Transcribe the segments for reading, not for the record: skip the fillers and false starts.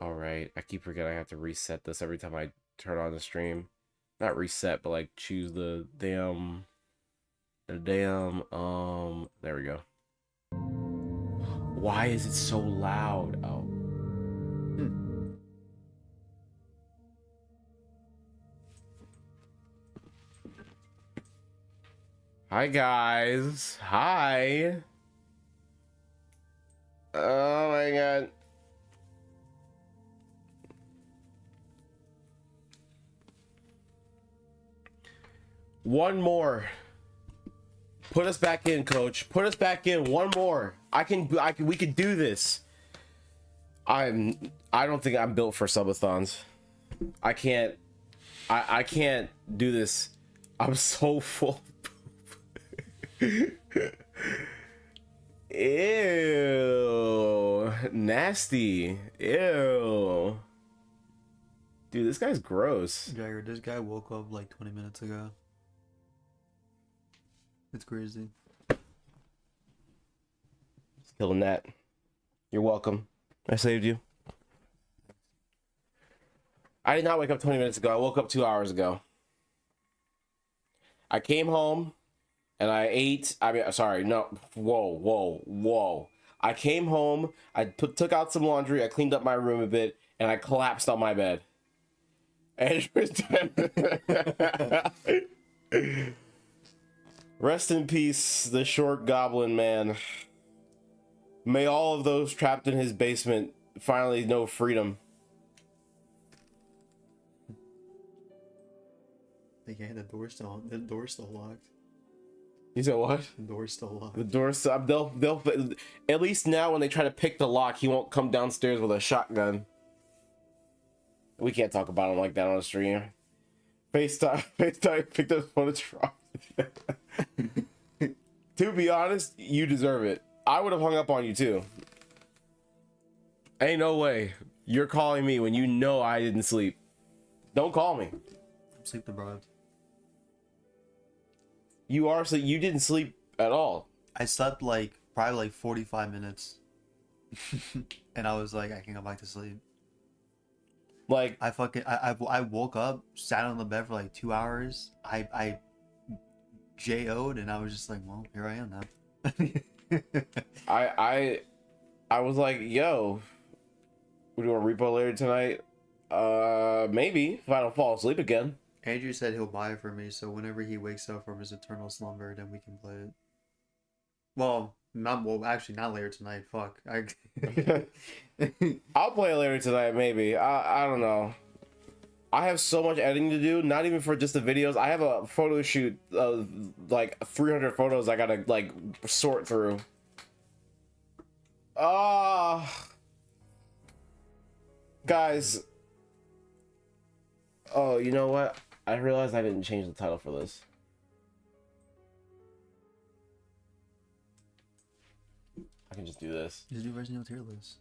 All right, I keep forgetting I have to reset this every time I turn on the stream. Not reset, but like choose the damn there we go. Why is it so loud? Oh. Hi guys. Hi. Oh my god. One more. Put us back in, coach. Put us back in. One more. We can do this. I don't think I'm built for subathons. I can't do this. I'm so full. Ew. Nasty. Ew. Dude, this guy's gross. Jagger, this guy woke up like 20 minutes ago. It's crazy. Killing that. You're welcome. I saved you. I did not wake up 20 minutes ago. I woke up 2 hours ago. I came home and I ate. Sorry, no. Whoa. I came home. I took out some laundry. I cleaned up my room a bit and I collapsed on my bed. And rest in peace, the short goblin man. May all of those trapped in his basement finally know freedom. Yeah, the door's still locked. You said what? The door's still locked. The door's they'll at least now when they try to pick the lock, he won't come downstairs with a shotgun. We can't talk about him like that on the stream. FaceTime picked up the phone and dropped it. To be honest, you deserve it. I would have hung up on you too. Ain't no way. You're calling me when you know I didn't sleep. Don't call me. I'm sleep deprived. You are, so you didn't sleep at all. I slept like probably like 45 minutes. And I was like, I can go back to sleep. Like I woke up, sat on the bed for like 2 hours. I JO'd and I was just like, well, here I am now. I was like, yo, we do a repo later tonight. Maybe if I don't fall asleep again. Andrew said he'll buy it for me, so whenever he wakes up from his eternal slumber, then we can play it. Actually, not later tonight. Fuck. I'll play it later tonight, maybe. I don't know. I have so much editing to do, not even for just the videos. I have a photo shoot of like 300 photos I gotta like sort through. Guys. Oh, you know what? I realized I didn't change the title for this. I can just do this. Just do Resident Evil tier list.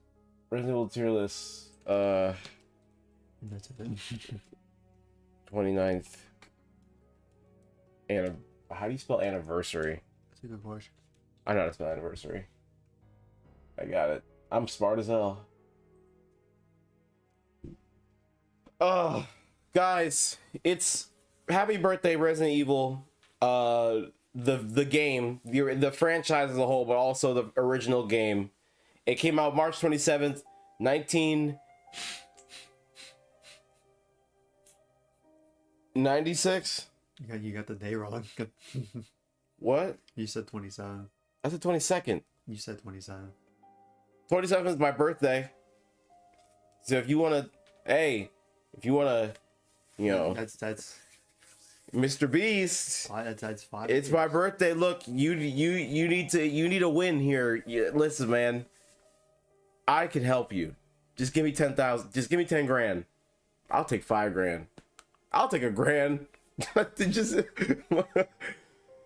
Resident Evil tier list. That's it. 29th. How do you spell anniversary? That's a good question. I know how to spell anniversary. I got it. I'm smart as hell. Oh, guys, it's happy birthday, Resident Evil. The game, the franchise as a whole, but also the original game. It came out March 27th, 1996. You got the day wrong. What? You said 27. That's the 22nd. You said 27. 27th is my birthday. So if you wanna, you know, That's Mr. Beast. that's 5. It's my birthday. Look, you need to win here. Listen, man, I can help you. Just give me 10,000. Just give me 10 grand. I'll take 5 grand. I'll take a grand. Just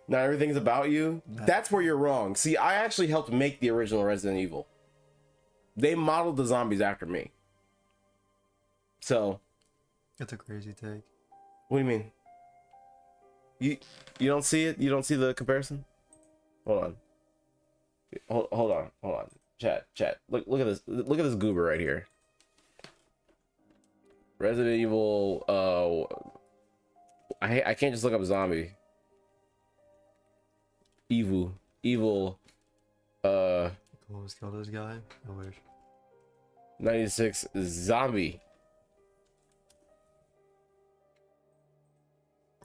now everything's about you. That's where you're wrong. See, I actually helped make the original Resident Evil. They modeled the zombies after me. So, That's a crazy take. what do you mean? You don't see it? You don't see the comparison? Hold on. Hold on. Chat. Look at this. Look at this goober right here. Resident Evil. I can't just look up zombie. Evil. Let's kill this guy. I wish. 96 zombie.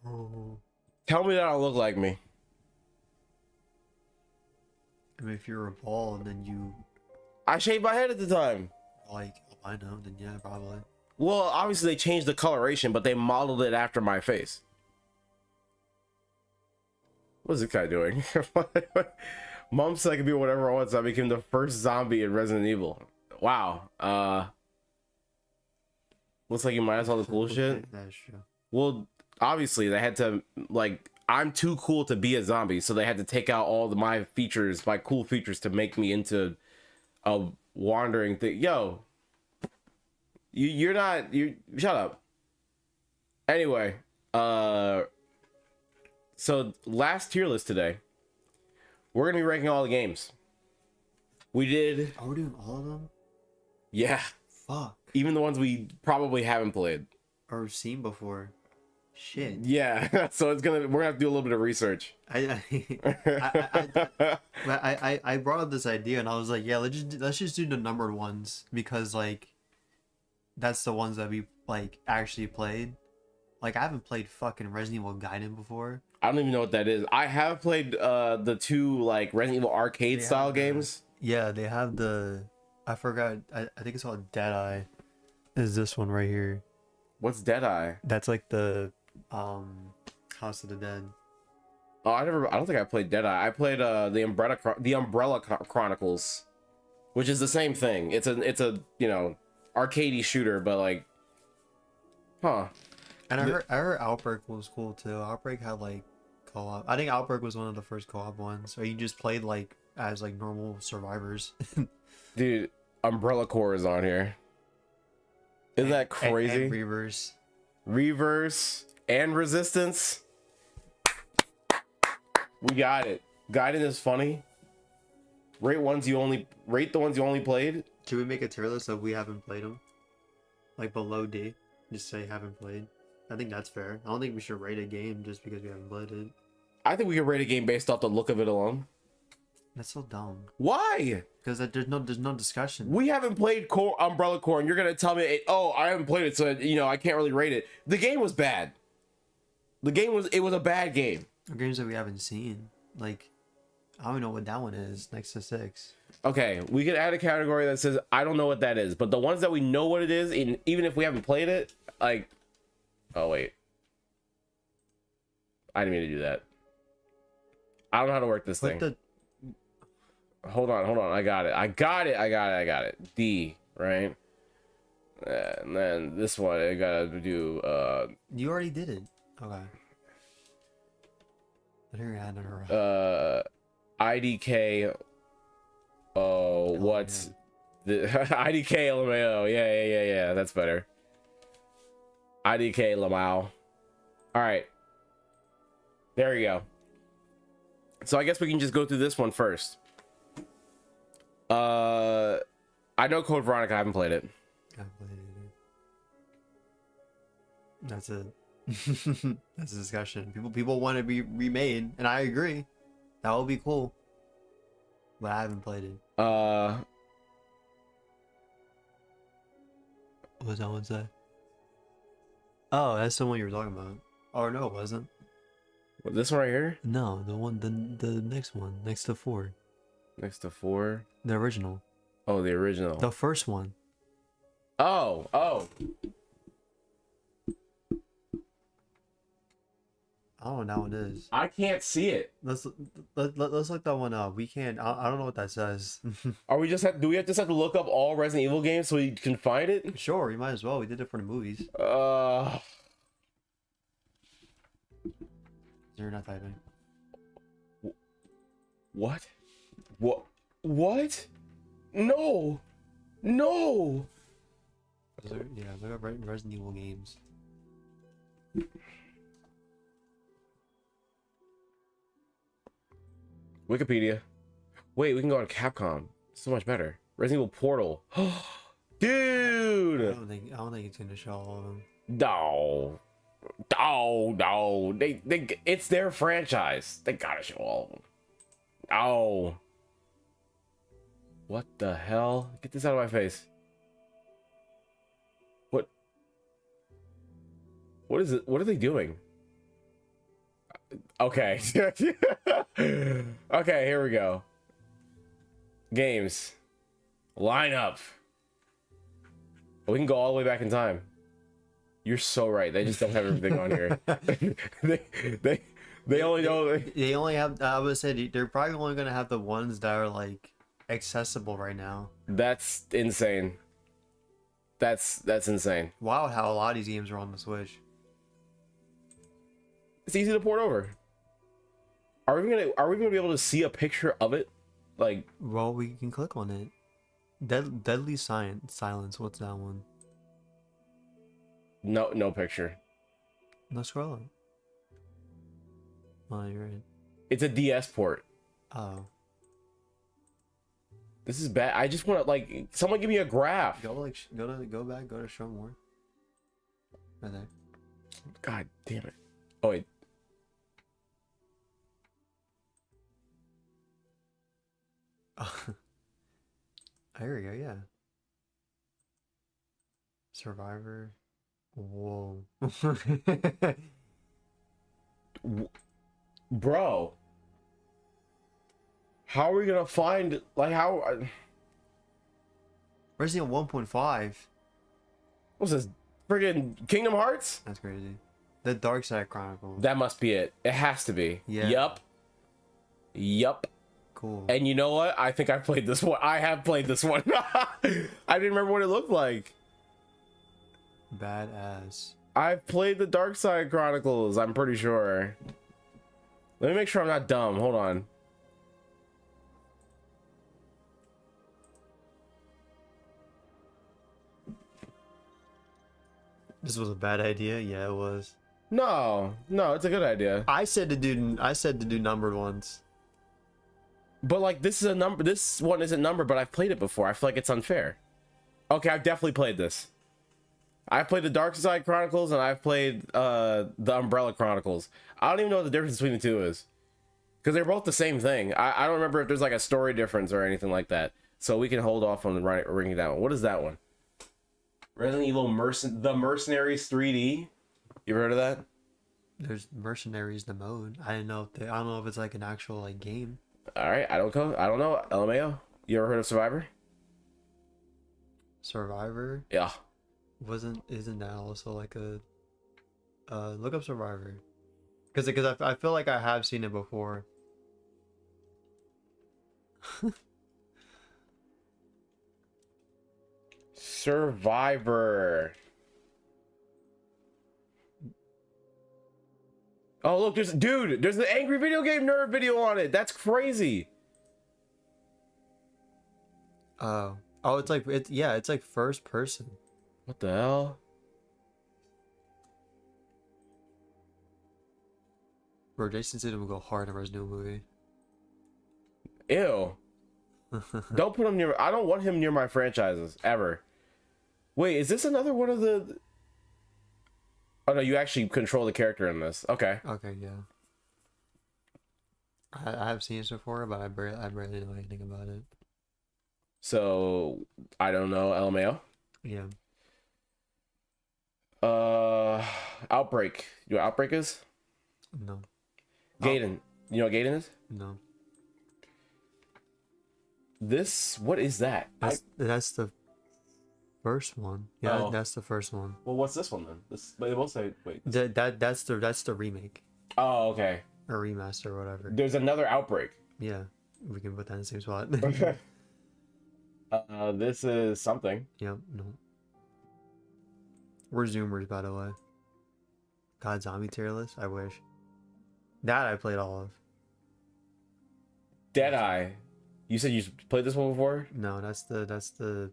Oh. Tell me that I look like me. I mean, if you're a ball and then you I shaved my head at the time. like albino, then yeah, probably. Well, obviously they changed the coloration, but they modeled it after my face. What is this guy doing? Mom said I could be whatever I want, so I became the first zombie in Resident Evil. Wow. Looks like you minus all the cool shit. That's true. Well, obviously they had to, like, I'm too cool to be a zombie, so they had to take out all my features, my cool features, to make me into a wandering thing. Yo, you're not, you shut up. Anyway, so last tier list today, we're gonna be ranking all the games. We did, Are we doing all of them? yeah, Fuck. even the ones we probably haven't played. Or seen before. Shit. Yeah, so we're gonna have to do a little bit of research. I brought up this idea and I was like, yeah, let's just do the numbered ones because like that's the ones that we like actually played. Like I haven't played fucking Resident Evil Gaiden before. I don't even know what that is. I have played the two like Resident Evil arcade style games. Yeah, they have the I forgot. I think it's called Deadeye. Is this one right here? What's Deadeye? That's like the House of the Dead. Oh, I don't think I played Deadeye. I played the Umbrella Chronicles, which is the same thing. It's a you know, arcadey shooter, but like, huh. And I heard Outbreak was cool too. Outbreak had like co-op. I think Outbreak was one of the first co-op ones, or you just played like as like normal survivors. Dude, Umbrella Corps is on here. Isn't that crazy? And Reverse and Resistance. We got it. Gaiden is funny. Rate the ones you only played. Should we make a tier list if we haven't played them? Like below D, just say haven't played. I think that's fair. I don't think we should rate a game just because we haven't played it. I think we could rate a game based off the look of it alone. That's so dumb. Why? Because there's no discussion. We haven't played Umbrella Corps, and you're gonna tell me, oh, I haven't played it, so you know I can't really rate it. The game was bad. It was a bad game. Games that we haven't seen, like I don't know what that one is. Next to 6. Okay, we could add a category that says I don't know what that is, but the ones that we know what it is, even if we haven't played it, like, oh wait, I didn't mean to do that. I don't know how to work this thing. Hold on. I got it. D, right? And then this one, I gotta do. You already did it. Okay. But here I her. IDK. Oh, what's the IDK LMAO? Yeah. That's better. IDK Lamau. All right. There you go. So I guess we can just go through this one first. I know Code Veronica. I haven't played it. I haven't played it either. That's it. That's a discussion. People want to be remade, and I agree. That would be cool. But I haven't played it. What does that one say? Oh, that's the one you were talking about. Oh no, it wasn't. This one right here? No, the next one, next to 4. Next to 4. The original. Oh, the original. The first one. Oh. I don't know what that one is. I can't see it. Let's look that one up. We can't. I don't know what that says. Do we just have to look up all Resident Evil games so we can find it? Sure, we might as well. We did it for the movies. You're not typing. What? What? No. Yeah, look up Resident Evil games. Wikipedia. Wait, we can go on Capcom. So much better. Resident Evil Portal. Dude. I don't think it's gonna show all of them. No. No. It's their franchise. They gotta show all of them. Oh. What the hell? Get this out of my face. What is it? What are they doing? Okay. Okay, here we go. Games. Line up. We can go all the way back in time. You're so right. They just don't have everything on here. they only know. They only have. I would say they're probably only gonna have the ones that are like accessible right now. That's insane. That's insane. Wow, how a lot of these games are on the Switch. It's easy to port over. Are we gonna be able to see a picture of it? Like, Well, we can click on it. Deadly Silence. What's that one? no picture. No, scroll up. Oh, you're right. It's a DS port. Oh, This is bad. I just want to, like, someone give me a graph. go back. Go to show more. Right there. God damn it. Oh wait. Oh, here we go. Yeah. Survivor. Whoa. Bro. How are we gonna find, like, how Resident Evil 1.5. what's this? Friggin' Kingdom Hearts? That's crazy. The Dark Side Chronicles. That must be it. It has to be. Yeah. Yup. Cool. And you know what? I think I played this one. I have played this one. I didn't remember what it looked like. Badass. I've played the Dark Side Chronicles, I'm pretty sure. Let me make sure I'm not dumb. Hold on. This was a bad idea. Yeah, it was. No, it's a good idea. I said to do numbered ones. But like, this is a number. This one isn't numbered, but I've played it before. I feel like it's unfair. Okay, I've definitely played this. I've played the Dark Side Chronicles and I've played the Umbrella Chronicles. I don't even know what the difference between the two is, because they're both the same thing. I don't remember if there's like a story difference or anything like that. So we can hold off on the ringing that one. What is that one? Resident Evil The Mercenaries 3D. You ever heard of that? There's Mercenaries the mode. I don't know if it's like an actual like game. All right, I don't know. LMAO. You ever heard of Survivor? Survivor Yeah. isn't that also like a look up Survivor? Because I feel like I have seen it before. Survivor. Oh look, there's the Angry Video Game Nerd video on it. That's crazy. Oh, it's like first person. What the hell? Bro, Jason Statham will go hard in a Resident Evil movie. Ew. Don't put him near. I don't want him near my franchises ever. Wait, is this another one of the? Oh no, you actually control the character in this. Okay. Okay, yeah. I have seen this before, but I barely know anything about it. So I don't know. LMAO. Yeah. Outbreak. You know what Outbreak is? No. Gaiden. You know what Gaiden is? No. What is that? That's the first one. Yeah, Oh. that's the first one. Well, what's this one then? But they both say wait. That's the remake Oh, okay. or remaster or whatever. There's another Outbreak. Yeah, we can put that in the same spot. This is something. Yep. No. We're Zoomers, by the way. God, zombie tier list. I wish. That I played all of. Deadeye. You said you played this one before? No, that's the.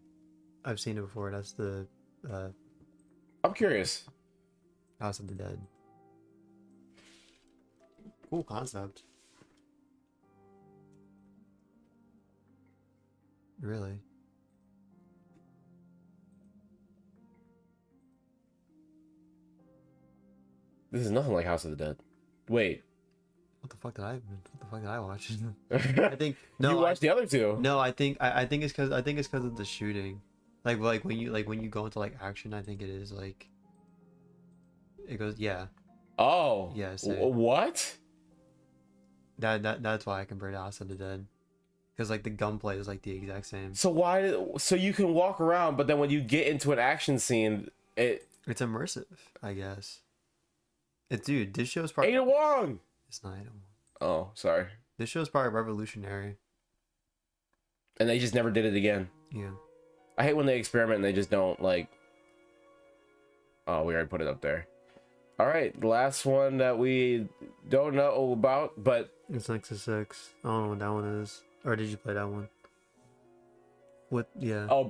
I've seen it before. That's the I'm curious. House of the Dead. Cool concept. Really. This is nothing like House of the Dead. Wait. What the fuck did I watch? I think no. You watched the other two. No, I think it's because of the shooting. Like when you go into like action, I think it is like it goes yeah. Oh. Yeah, What? That's why I compared House of the Dead. Because like the gunplay is like the exact same. So you can walk around, but then when you get into an action scene, it's immersive, I guess. Dude, this show's probably Ada Wong. It's not Ada Wong. Oh, sorry. This show's probably revolutionary. And they just never did it again. Yeah. I hate when they experiment and they just don't like. Oh, we already put it up there. All right, the last one that we don't know about, but It's Nexus 6. I don't know what that one is. Or did you play that one? What? Yeah. oh,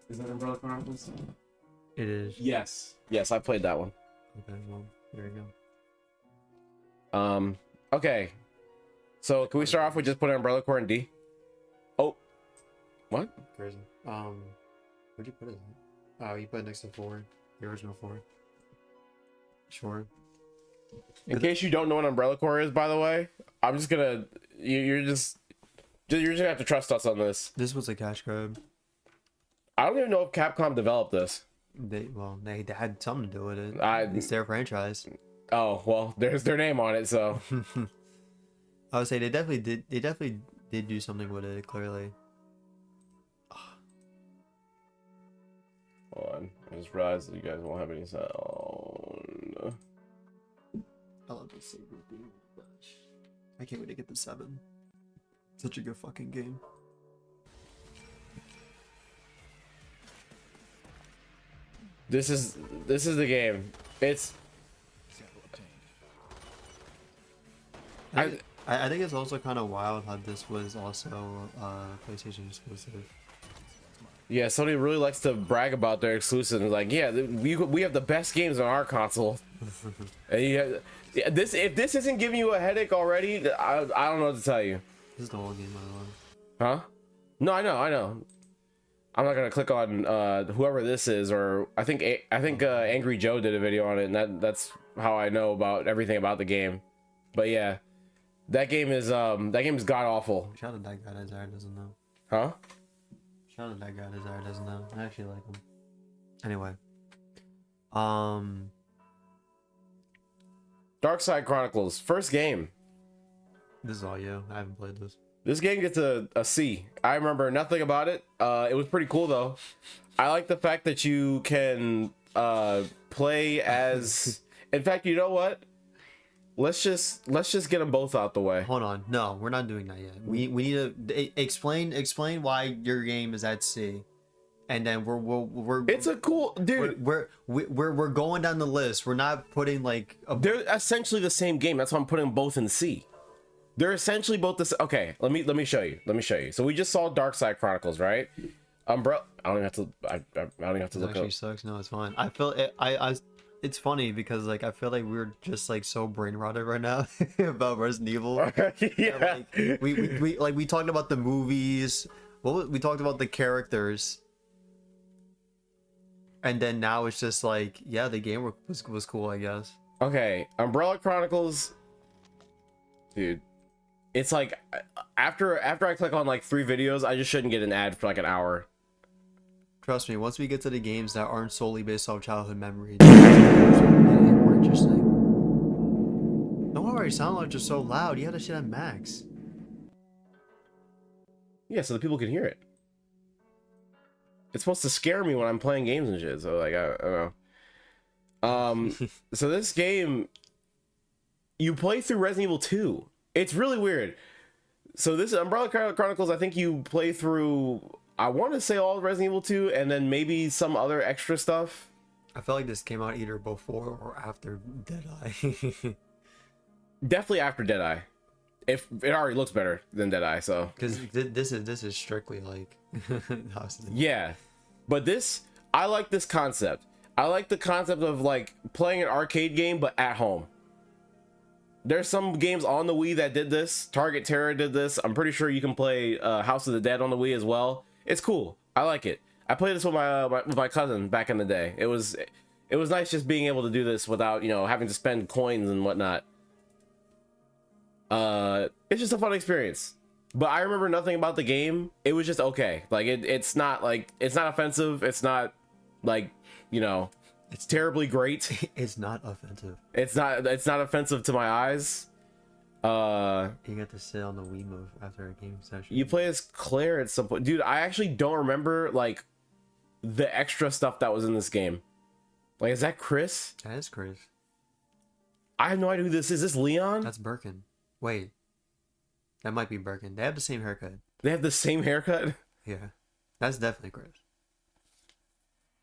Is that Umbrella Chronicles? It is. Yes. Yes, I played that one. Okay, well, there you go. Okay. So can we start off with just putting Umbrella Corps in D? Oh. What? Crazy. Where'd you put it? Oh, you put it next to 4. The original 4. Sure. In case you don't know what Umbrella Corps is, by the way, I'm just gonna you're just gonna have to trust us on this. This was a cash grab. I don't even know if Capcom developed this. They had something to do with it. I- It's their franchise. Oh well, there's their name on it, so I would say they definitely did do something with it. Clearly. hold on. I just realized that you guys won't have any sound. I love this Saber theme. I can't wait to get the 7. Such a good fucking game. This is the game. It's I think it's also kind of wild how this was also PlayStation exclusive. yeah. Sony really likes to brag about their exclusives. Like, yeah, we have the best games on our console. And if this isn't giving you a headache already, I don't know what to tell you. This is the whole game I love. Huh? No, I know. I'm not gonna click on whoever this is, or I think Angry Joe did a video on it, and that's how I know about everything about the game. But yeah, that game is god awful. Shout out that guy that Desire doesn't know. Huh? Shout out that guy Desire doesn't know. I actually like him. Anyway. Dark Side Chronicles, first game. This is all you. I haven't played this. This game gets a C. I remember nothing about it. It was pretty cool though. I like the fact that you can play as. In fact, you know what? Let's just get them both out the way. Hold on. No, we're not doing that yet. We need to explain why your game is at C, and then we're. It's a cool dude. We're going down the list. We're not putting like They're essentially the same game. That's why I'm putting them both in C. They're essentially both this. Okay, let me show you. So we just saw Dark Side Chronicles, right? Umbrella. I don't even have to. I don't even have to It look actually up. sucks. No, it's fine. I feel it. It's funny because like I feel like we're just like so brain rotted right now about Resident Evil. Yeah. Like, we talked about the movies. We talked about the characters. And then now it's just like, yeah, the game was cool, I guess. Okay, Umbrella Chronicles. Dude, it's like after I click on like 3 videos, I just shouldn't get an ad for like an hour. Trust me, once we get to the games that aren't solely based off childhood memories, it's more interesting. Don't worry, your sound alerts are so loud. You had that shit at max. Yeah, so the people can hear it. It's supposed to scare me when I'm playing games and shit. So like I don't know. So this game, you play through Resident Evil 2. It's really weird. So this Umbrella Chronicles, I think you play through, I want to say all of Resident Evil 2 and then maybe some other extra stuff. I feel like this came out either before or after Deadeye. Definitely after Deadeye. If it already looks better than Deadeye, so. Because this is strictly like Yeah, but I like this concept. I like the concept of like playing an arcade game but at home. There's some games on the Wii that did this. Target Terror did this. I'm pretty sure you can play House of the Dead on the Wii as well. It's cool. I like it. I played this with my cousin back in the day. It was It was nice just being able to do this without, you know, having to spend coins and whatnot. It's just a fun experience. But I remember nothing about the game. It was just okay. Like it's not offensive. It's not like, you know, it's terribly great. It's not offensive. It's not offensive to my eyes. You get to sit on the Wiimote after a game session. You play as Claire at some point. Dude, I actually don't remember like the extra stuff that was in this game. Like, is that Chris? That is Chris. I have no idea who this is. Is this Leon? That's Birkin. Wait. That might be Birkin. They have the same haircut. They have the same haircut? Yeah. That's definitely Chris.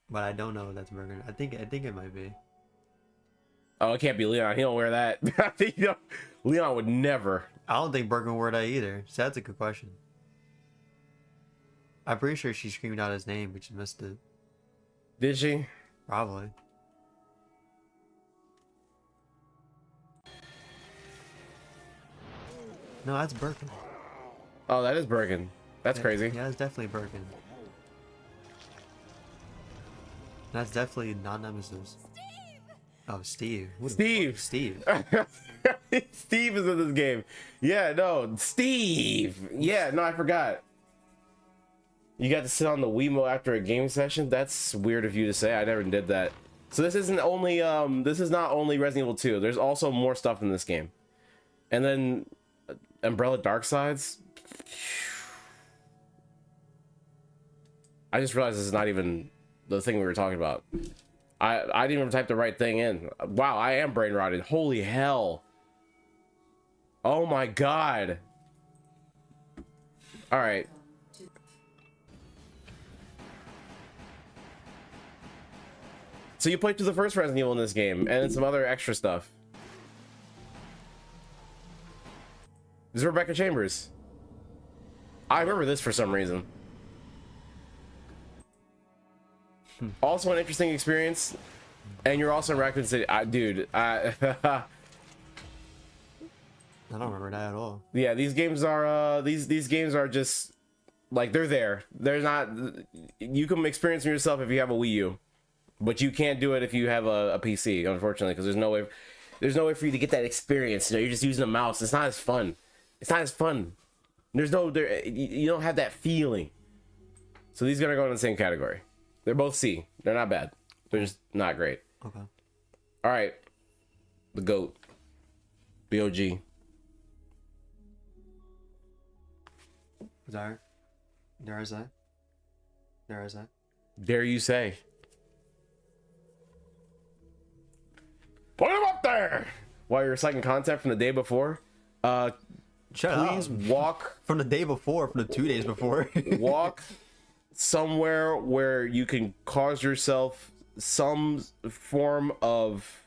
But I don't know if that's Birkin. I think it might be. Oh, it can't be Leon. He don't wear that. I think, you know, Leon would never. I don't think Birkin wore that either. So that's a good question. I'm pretty sure she screamed out his name, but she missed it. Did she? Probably. No, that's Birkin. Oh, that is Birkin. That's Yeah, crazy. Yeah, it's definitely Birkin. That's definitely not Nemesis. Oh, Steve. Steve. Steve. Steve is in this game. Yeah, no, Steve. Yeah, no, I forgot. You got to sit on the Wiimote after a game session? That's weird of you to say. I never did that. So this isn't only this is not only Resident Evil 2. There's also more stuff in this game. And then Umbrella Darksides. I just realized this is not even the thing we were talking about. I didn't even type the right thing in. Wow, I am brain rotted. Holy hell. Oh my god. All right. So you played through the first Resident Evil in this game, and then some other extra stuff. This is Rebecca Chambers. I remember this for some reason. Also an interesting experience, and you're also in Raccoon City. Dude, I don't remember that at all. yeah, these games are these games are just like they're there. They're not. You can experience them yourself if you have a Wii U, but you can't do it if you have a PC, unfortunately, because there's no way for you to get that experience. You know, you're just using a mouse. It's not as fun. It's not as fun. You don't have that feeling. So these are gonna go in the same category. They're both C. They're not bad. They're just not great. Okay. All right. The GOAT. BOG. There is that. Dare you say? Put him up there! While you're recycling content from the day before, Shut please up. walk From the day before, from the 2 days before. walk somewhere where you can cause yourself some form of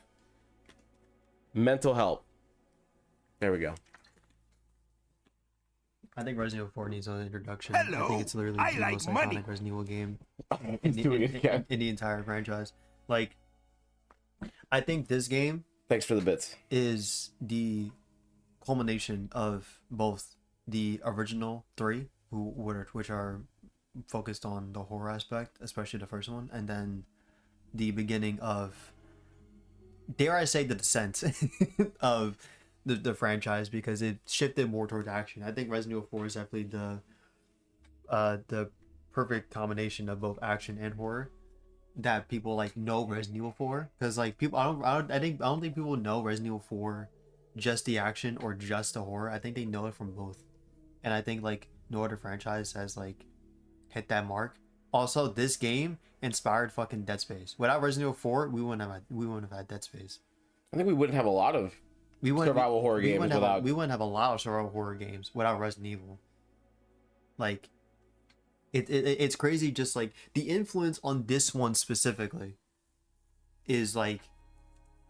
mental help. There we go. I think Resident Evil 4 needs an introduction. I Hello, think it's literally I the like most money. iconic Resident Evil game He's doing it again. in the entire franchise. Like, I think this game Thanks for the bits. is the culmination of both the original three, which are focused on the horror aspect, especially the first one, and then the beginning of, dare I say, the descent of the franchise, because it shifted more towards action. I think Resident Evil 4 is definitely the perfect combination of both action and horror that people like know Resident Evil 4, because like people I don't think people know Resident Evil 4 just the action or just the horror. I think they know it from both, and I think like no other franchise has like hit that mark. Also, this game inspired fucking Dead Space. Without Resident Evil 4, we wouldn't have had Dead Space. I think we wouldn't have a lot of survival horror games without. We wouldn't have a lot of survival horror games without Resident Evil. Like, it's crazy. Just like the influence on this one specifically is like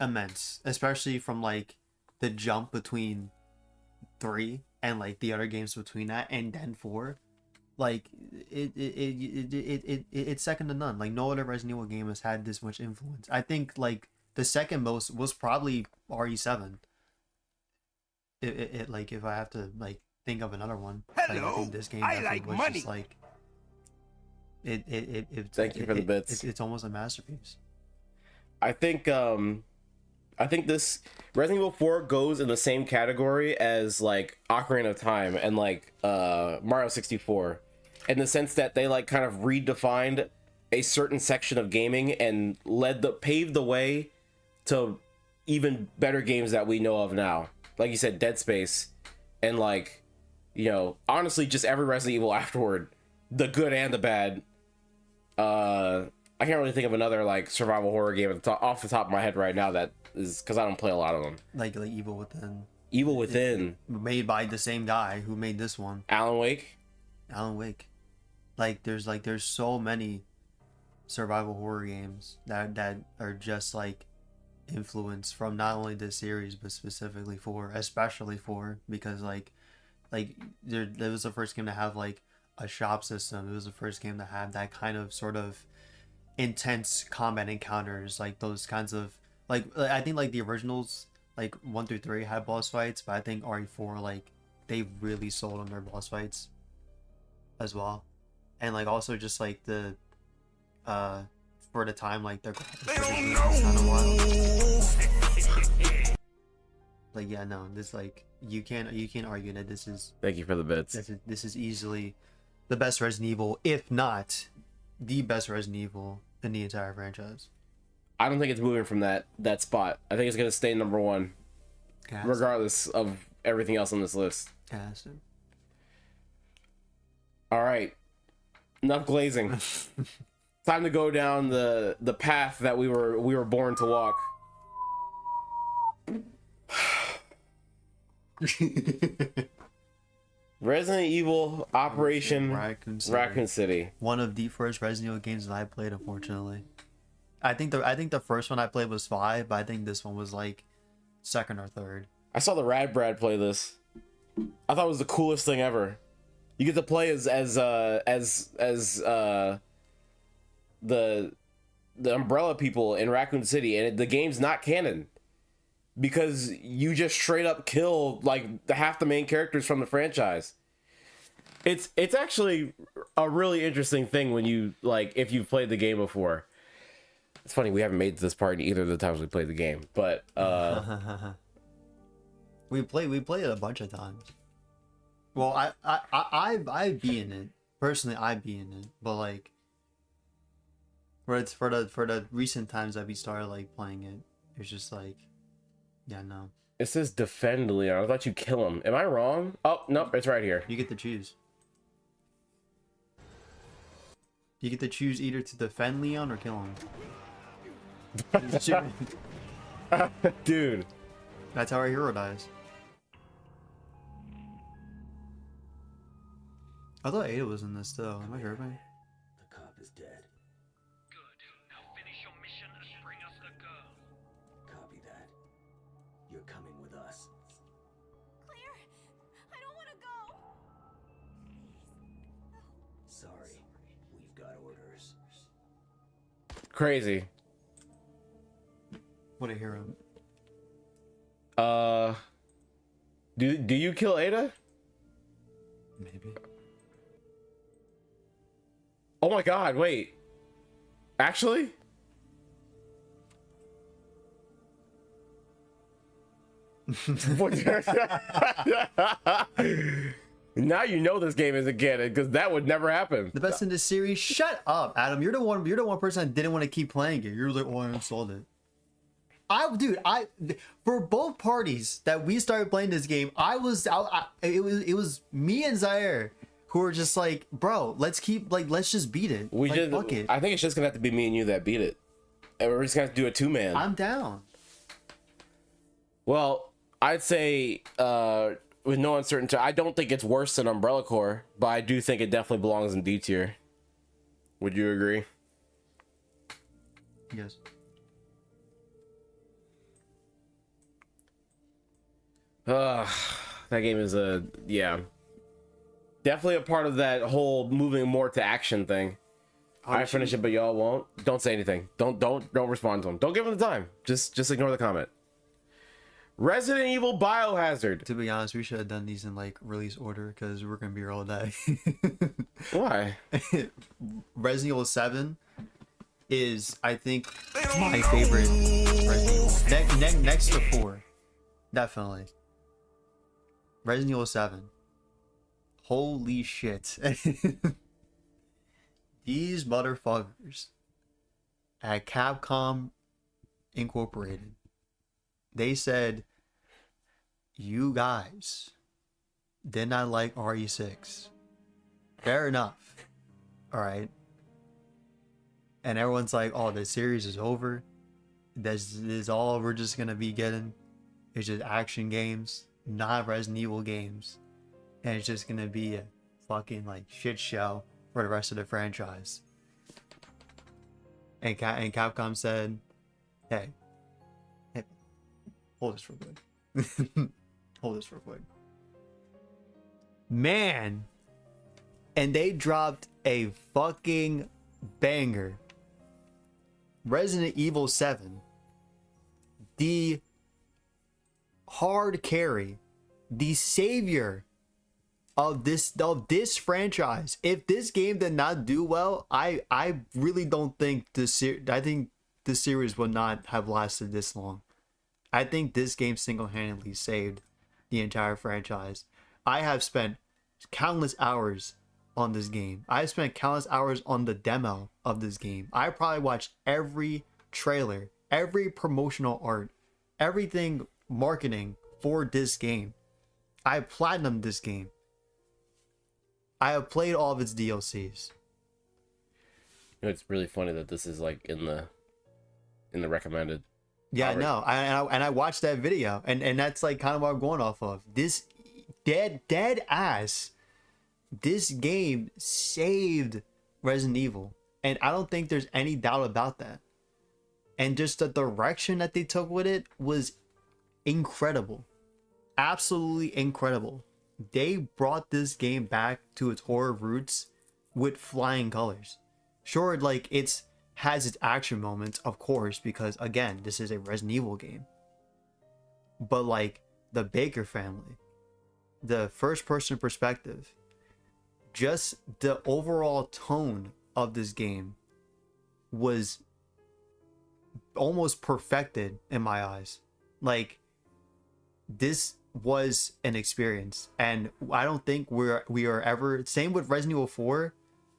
immense, especially from like the jump between 3 and like the other games between that and then 4. Like it's second to none. Like no other Resident Evil game has had this much influence. I think like the second most was probably RE7. It like if I have to like think of another one, like, I Hello, think this game I definitely like was money. just like it Thank you for the bits. It's almost a masterpiece. I think this Resident Evil 4 goes in the same category as like Ocarina of Time and like Mario 64, in the sense that they like kind of redefined a certain section of gaming and paved the way to even better games that we know of now. Like you said, Dead Space, and like, you know, honestly, just every Resident Evil afterward, the good and the bad. I can't really think of another like survival horror game off the top of my head right now that is, because I don't play a lot of them. Like Evil Within. Evil Within, Made by the same guy who made this one. Alan Wake. Alan Wake. There's so many survival horror games that are just like influenced from not only this series but especially for because like there was the first game to have like a shop system. It was the first game to have that kind of sort of intense combat encounters, like those kinds of like I think like the originals like 1 through 3 had boss fights, but I think RE4 like they really sold on their boss fights as well. And like also just like the for the time, like the graphics kind of wild. Like yeah, no, this like you can't argue that this is, Thank you for the bits. this is easily the best Resident Evil, if not the best Resident Evil in the entire franchise. I don't think it's moving from that spot. I think it's gonna stay number one, regardless of everything else on this list. Has to. All right, enough glazing. Time to go down the path that we were born to walk. Resident Evil Operation Raccoon City. One of the first Resident Evil games that I played, unfortunately. I think the first one I played was 5, but I think this one was like second or third. I saw the Rad Brad play this. I thought it was the coolest thing ever. You get to play as the Umbrella people in Raccoon City, and the game's not canon because you just straight up kill like half the main characters from the franchise. It's actually a really interesting thing when you like, if you've played the game before. It's funny, we haven't made this part in either of the times we played the game, but we played it a bunch of times. Well, I'd be in it personally. I'd be in it, but like for the recent times that we started like playing it, it's just like, yeah, no. It says defend Leon. I thought you kill him. Am I wrong? Oh no, it's right here. You get to choose. You get to choose either to defend Leon or kill him. Dude, that's how our hero dies. I thought Ada was in this though. Am I tripping? The cop is dead. Good. Now finish your mission and bring us the girl. Copy that. You're coming with us. Claire, I don't want to go. Sorry, we've got orders. crazy. What a hero. Do you kill Ada? Maybe. Oh my god, wait. Actually? Now you know this game isn't canon, because that would never happen. The best in this series. Shut up, Adam. You're the one person that didn't want to keep playing it. You're like, oh, I installed it. For both parties that we started playing this game, it was me and Zaire who were just like, bro, let's just beat it. Fuck it. I think it's just gonna have to be me and you that beat it, and we're just gonna have to do a 2-man. I'm down. Well, I'd say with no uncertainty, I don't think it's worse than Umbrella Corps, but I do think it definitely belongs in D tier. Would you agree? Yes. That game is definitely a part of that whole moving more to action thing. I finish it, but y'all won't. Don't say anything. Don't respond to them. Don't give them the time. Just ignore the comment. Resident Evil Biohazard. To be honest, we should have done these in like release order because we're gonna be here all day. Why? Resident Evil 7 is, I think, my favorite Resident Evil. Next to 4. Definitely. Resident Evil 7. Holy shit. These motherfuckers at Capcom Incorporated, they said, you guys did not like RE6. Fair enough. Alright. And everyone's like, oh, the series is over. This is all we're just gonna be getting. It's just action games, not Resident Evil games. And it's just gonna be a fucking like shit show for the rest of the franchise. And Capcom said, hey, hold this real quick. Hold this real quick. Man. And they dropped a fucking banger. Resident Evil 7. The hard carry. The savior of this franchise. If this game did not do well, I really don't think I think this series would not have lasted this long. I think this game single-handedly saved the entire franchise. I have spent countless hours on this game. I spent countless hours on the demo of this game. I probably watched every trailer, every promotional art, everything marketing for this game. I platinumed this game. I have played all of its DLCs. It's really funny that this is like in the recommended. Yeah, no, I watched that video, and that's like kind of what I'm going off of. This dead ass. This game saved Resident Evil, and I don't think there's any doubt about that. And just the direction that they took with it was incredible, absolutely incredible. They brought this game back to its horror roots with flying colors. Sure, like it's has its action moments, of course, because again, this is a Resident Evil game. But like the Baker family, the first person perspective, just the overall tone of this game was almost perfected in my eyes. Like, this was an experience, and I don't think we are ever, same with Resident Evil 4,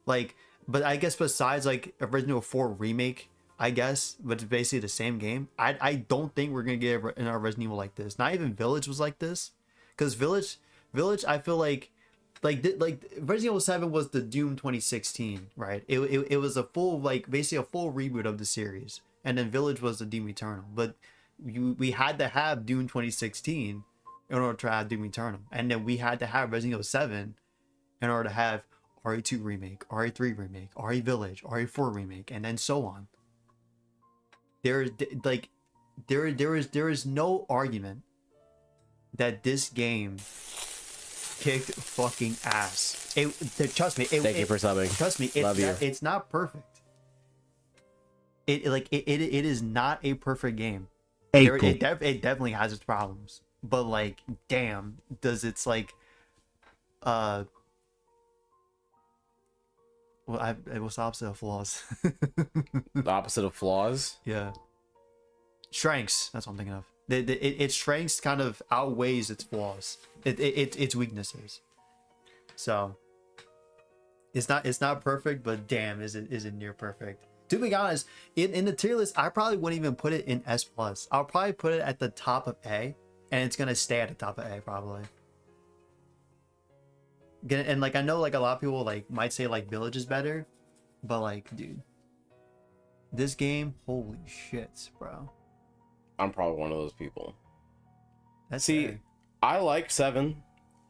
like, but I guess besides like a Resident Evil 4 remake, I guess, but it's basically the same game. I don't think we're gonna get another Resident Evil like this. Not even Village was like this, because Village I feel like Resident Evil 7 was the Doom 2016, right? It was a full, like, basically a full reboot of the series, and then Village was the Doom Eternal. But we had to have Doom 2016 in order to have Doom Eternal, and then we had to have Resident Evil 7 in order to have RE2 remake, RE3 remake, RE Village, RE4 remake, and then so on. There is no argument that this game kicked fucking ass. Trust me. Thank you for subbing. Trust me. Love you. It's not perfect. It is not a perfect game. It definitely has its problems. But like, damn, does it's like, what's the opposite of flaws? The opposite of flaws? Yeah. Strengths. That's what I'm thinking of. Its strengths kind of outweighs its flaws. Its weaknesses. So it's not perfect, but damn, is it near perfect. To be honest, in the tier list, I probably wouldn't even put it in S+. I'll probably put it at the top of A, and it's gonna stay at the top of A probably. And like, I know like a lot of people like might say like Village is better, but like, dude, this game, holy shit, bro. I'm probably one of those people. That's See, fair. I like 7.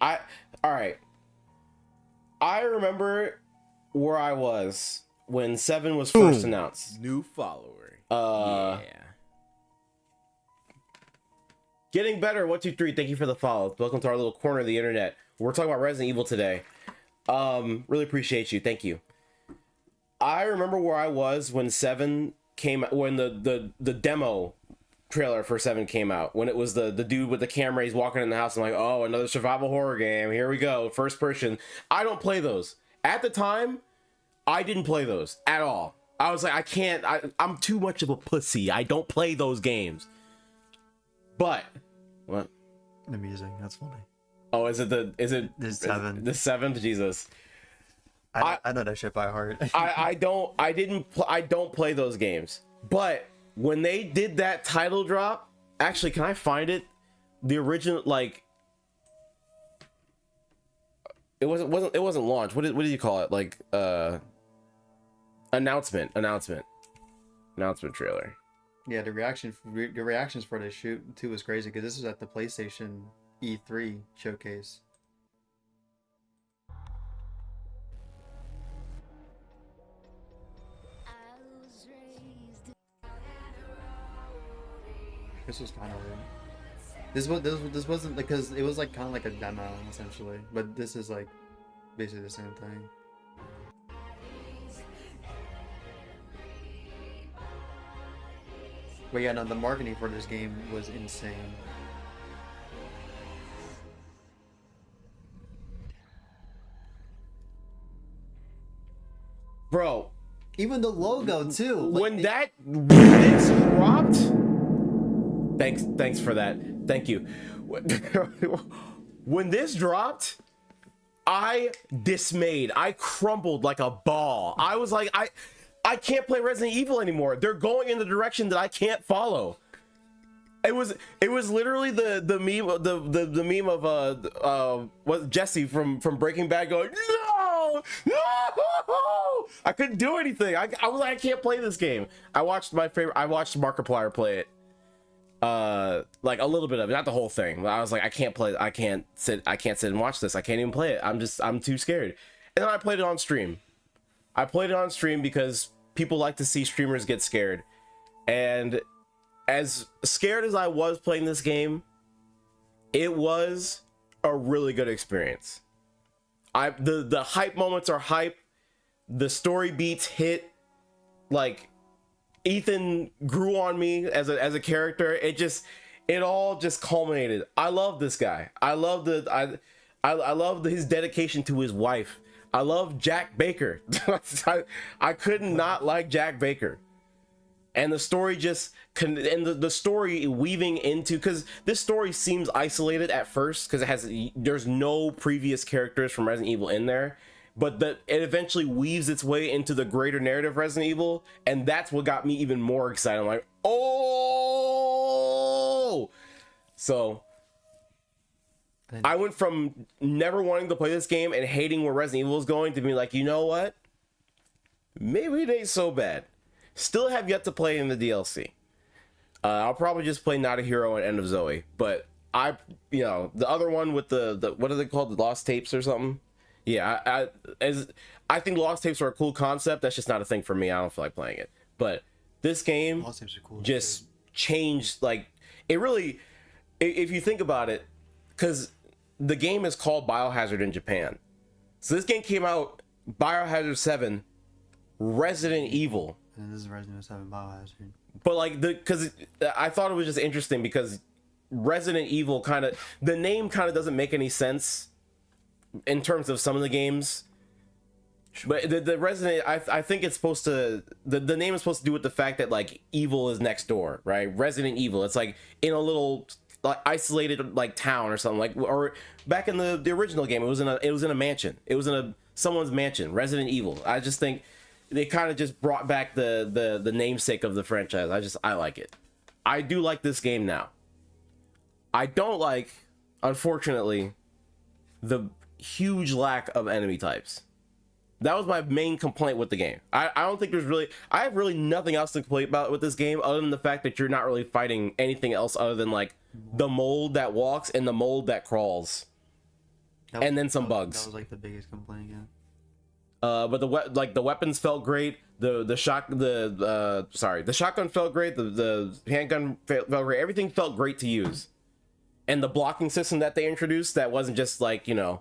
All right. I remember where I was when 7 was first announced. New follower. Yeah. Getting better. 123. Thank you for the follow. Welcome to our little corner of the internet. We're talking about Resident Evil today. Really appreciate you. Thank you. I remember where I was when 7 came, when the demo trailer for 7 came out, when it was the dude with the camera, he's walking in the house. I'm like, oh, another survival horror game, here we go, first person. I don't play those. At the time, I didn't play those at all. I was like, I can't. I'm too much of a pussy. I don't play those games. But what? The music, that's funny. Oh, is it the The 7th. the 7th? Jesus. I know that shit by heart. I don't play those games. But when they did that title drop, actually, can I find it? The original, like, it wasn't launch. What did you call it? Like, announcement trailer. Yeah, the reactions for this shoot too was crazy because this was at the PlayStation E3 showcase. This was kind of weird. This wasn't because it was like kind of like a demo essentially, but this is like basically the same thing. But yeah, no, the marketing for this game was insane. Bro, Even the logo too. Like, when this dropped, thanks for that. Thank you. When this dropped, I dismayed. I crumbled like a ball. I was like, I can't play Resident Evil anymore. They're going in the direction that I can't follow. It was literally the meme the meme of what Jesse from Breaking Bad going, no, I couldn't do anything. I was like, I can't play this game. I watched Markiplier play it, like a little bit of it, not the whole thing. I was like, I can't sit and watch this. I can't even play it. I'm too scared. And then I played it on stream. I played it on stream because people like to see streamers get scared, and as scared as I was playing this game, it was a really good experience. The hype moments are hype. The story beats hit. Like, Ethan grew on me as a character. It all just culminated. I love this guy. I love his dedication to his wife. I love Jack Baker. I could not like Jack Baker. And the story the story weaving into, because this story seems isolated at first because there's no previous characters from Resident Evil in there, but it eventually weaves its way into the greater narrative of Resident Evil, and that's what got me even more excited. I'm like, oh! So I went from never wanting to play this game and hating where Resident Evil is going to be like, you know what? Maybe it ain't so bad. Still have yet to play in the DLC. I'll probably just play Not a Hero and End of Zoe, but the other one with the what are they called, the Lost Tapes or something? Yeah, I think Lost Tapes are a cool concept. That's just not a thing for me. I don't feel like playing it. But this game Lost Tapes are cool, just changed. Like, it really, if you think about it, because the game is called Biohazard in Japan. So this game came out, Biohazard 7, Resident Evil. And this is Resident Evil 7 Biohazard. But like because I thought it was just interesting because Resident Evil the name doesn't make any sense in terms of some of the games. But the Resident, I think it's supposed to, the name is supposed to do with the fact that like evil is next door, right? Resident Evil. It's like in a little like isolated like town or something, like, or back in the original game, it was in a mansion. It was in someone's mansion. Resident Evil. I just think they kind of just brought back the namesake of the franchise. I like it. I do like this game now. I don't like, unfortunately, the huge lack of enemy types. That was my main complaint with the game. I don't think I have really nothing else to complain about with this game other than the fact that you're not really fighting anything else other than like the mold that walks and the mold that crawls. And then some bugs. That was like the biggest complaint, yeah. But the weapons felt great. The shotgun felt great. The handgun felt great. Everything felt great to use. And the blocking system that they introduced, that wasn't just like, you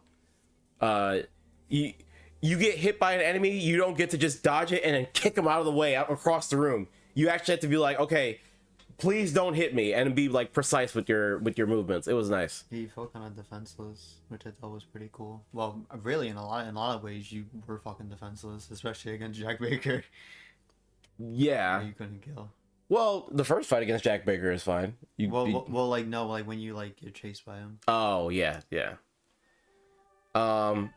get hit by an enemy, you don't get to just dodge it and then kick them out of the way out across the room. You actually have to be like, okay, please don't hit me, and be like precise with your movements. It was nice. You felt kind of defenseless, which I thought was pretty cool. Well, really, in a lot of ways, you were fucking defenseless, especially against Jack Baker. Yeah. you couldn't kill. Well, the first fight against Jack Baker is fine. Well, like no, like when you like get chased by him. Oh yeah, yeah. Damn,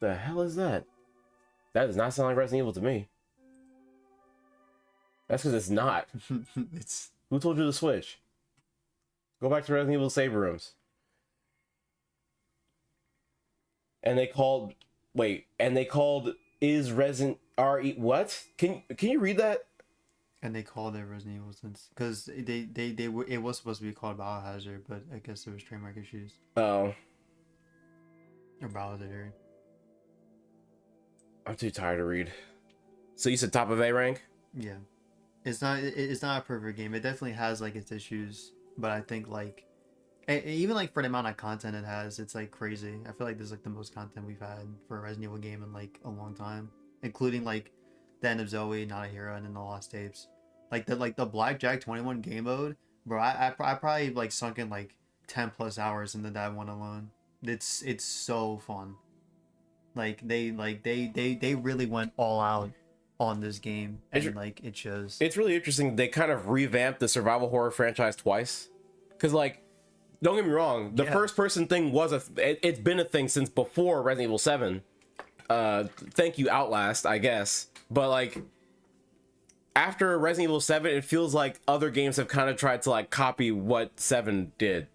the hell is that? That does not sound like Resident Evil to me. That's because it's not. It's Who told you to switch? Go back to Resident Evil save rooms. And they called. Wait, and they called is Resident RE what? Can you read that? and they called it Resident Evil since because it was supposed to be called Biohazard, but I guess there was trademark issues Oh, or Biohazard. I'm too tired to read. So you said top of A rank? Yeah, it's not a perfect game. It definitely has like its issues, but I think like even like for the amount of content it has, it's like crazy. I feel like this is like the most content we've had for a Resident Evil game in like a long time, including like the End of Zoe, Not a Hero, and then the Lost Tapes. Like the Blackjack 21 game mode, bro. I probably like sunk in like 10 plus hours into that one alone. It's so fun. Like they really went all out on this game, and like it shows. It's really interesting. They kind of revamped the survival horror franchise twice. Because, like, don't get me wrong, the first person thing was it's been a thing since before Resident Evil 7. Thank you, Outlast, I guess. But, like, after Resident Evil 7, it feels like other games have kind of tried to, like, copy what 7 did.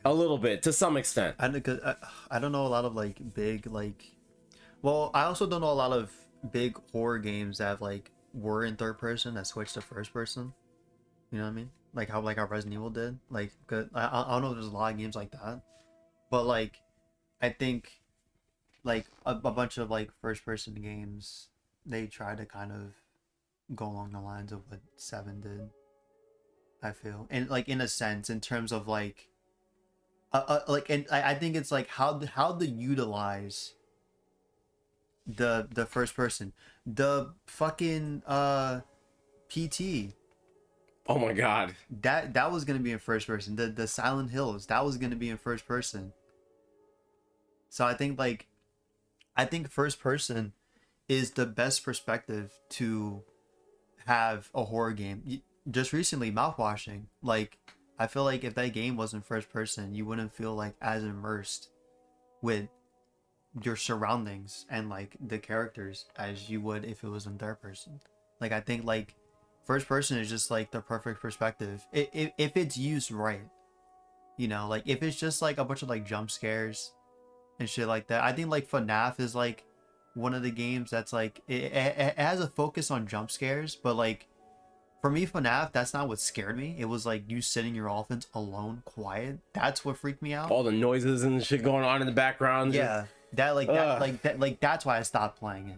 A little bit, to some extent. I don't know a lot of like big like, well, I also don't know a lot of big horror games that like were in third person that switched to first person. You know what I mean? Like how Resident Evil did. Like, I don't know if there's a lot of games like that, but like, I think like a bunch of like first person games, they try to kind of go along the lines of what 7 did. I feel, and like in a sense, in terms of like. Like, and I think it's like how to utilize the first person, the fucking PT. Oh my god. That was gonna be in first person. The Silent Hills, that was gonna be in first person. So I think first person is the best perspective to have a horror game. Just recently, Mouthwashing, like. I feel like if that game wasn't first person, you wouldn't feel like as immersed with your surroundings and like the characters as you would if it was in third person. Like I think like first person is just like the perfect perspective if it's used right. You know, like if it's just like a bunch of like jump scares and shit like that. I think like FNAF is like one of the games that's like it has a focus on jump scares, but like. For me, FNAF, that's not what scared me. It was like you sitting your offense alone, quiet. That's what freaked me out. All the noises and shit going on in the background. Yeah, that's why I stopped playing it,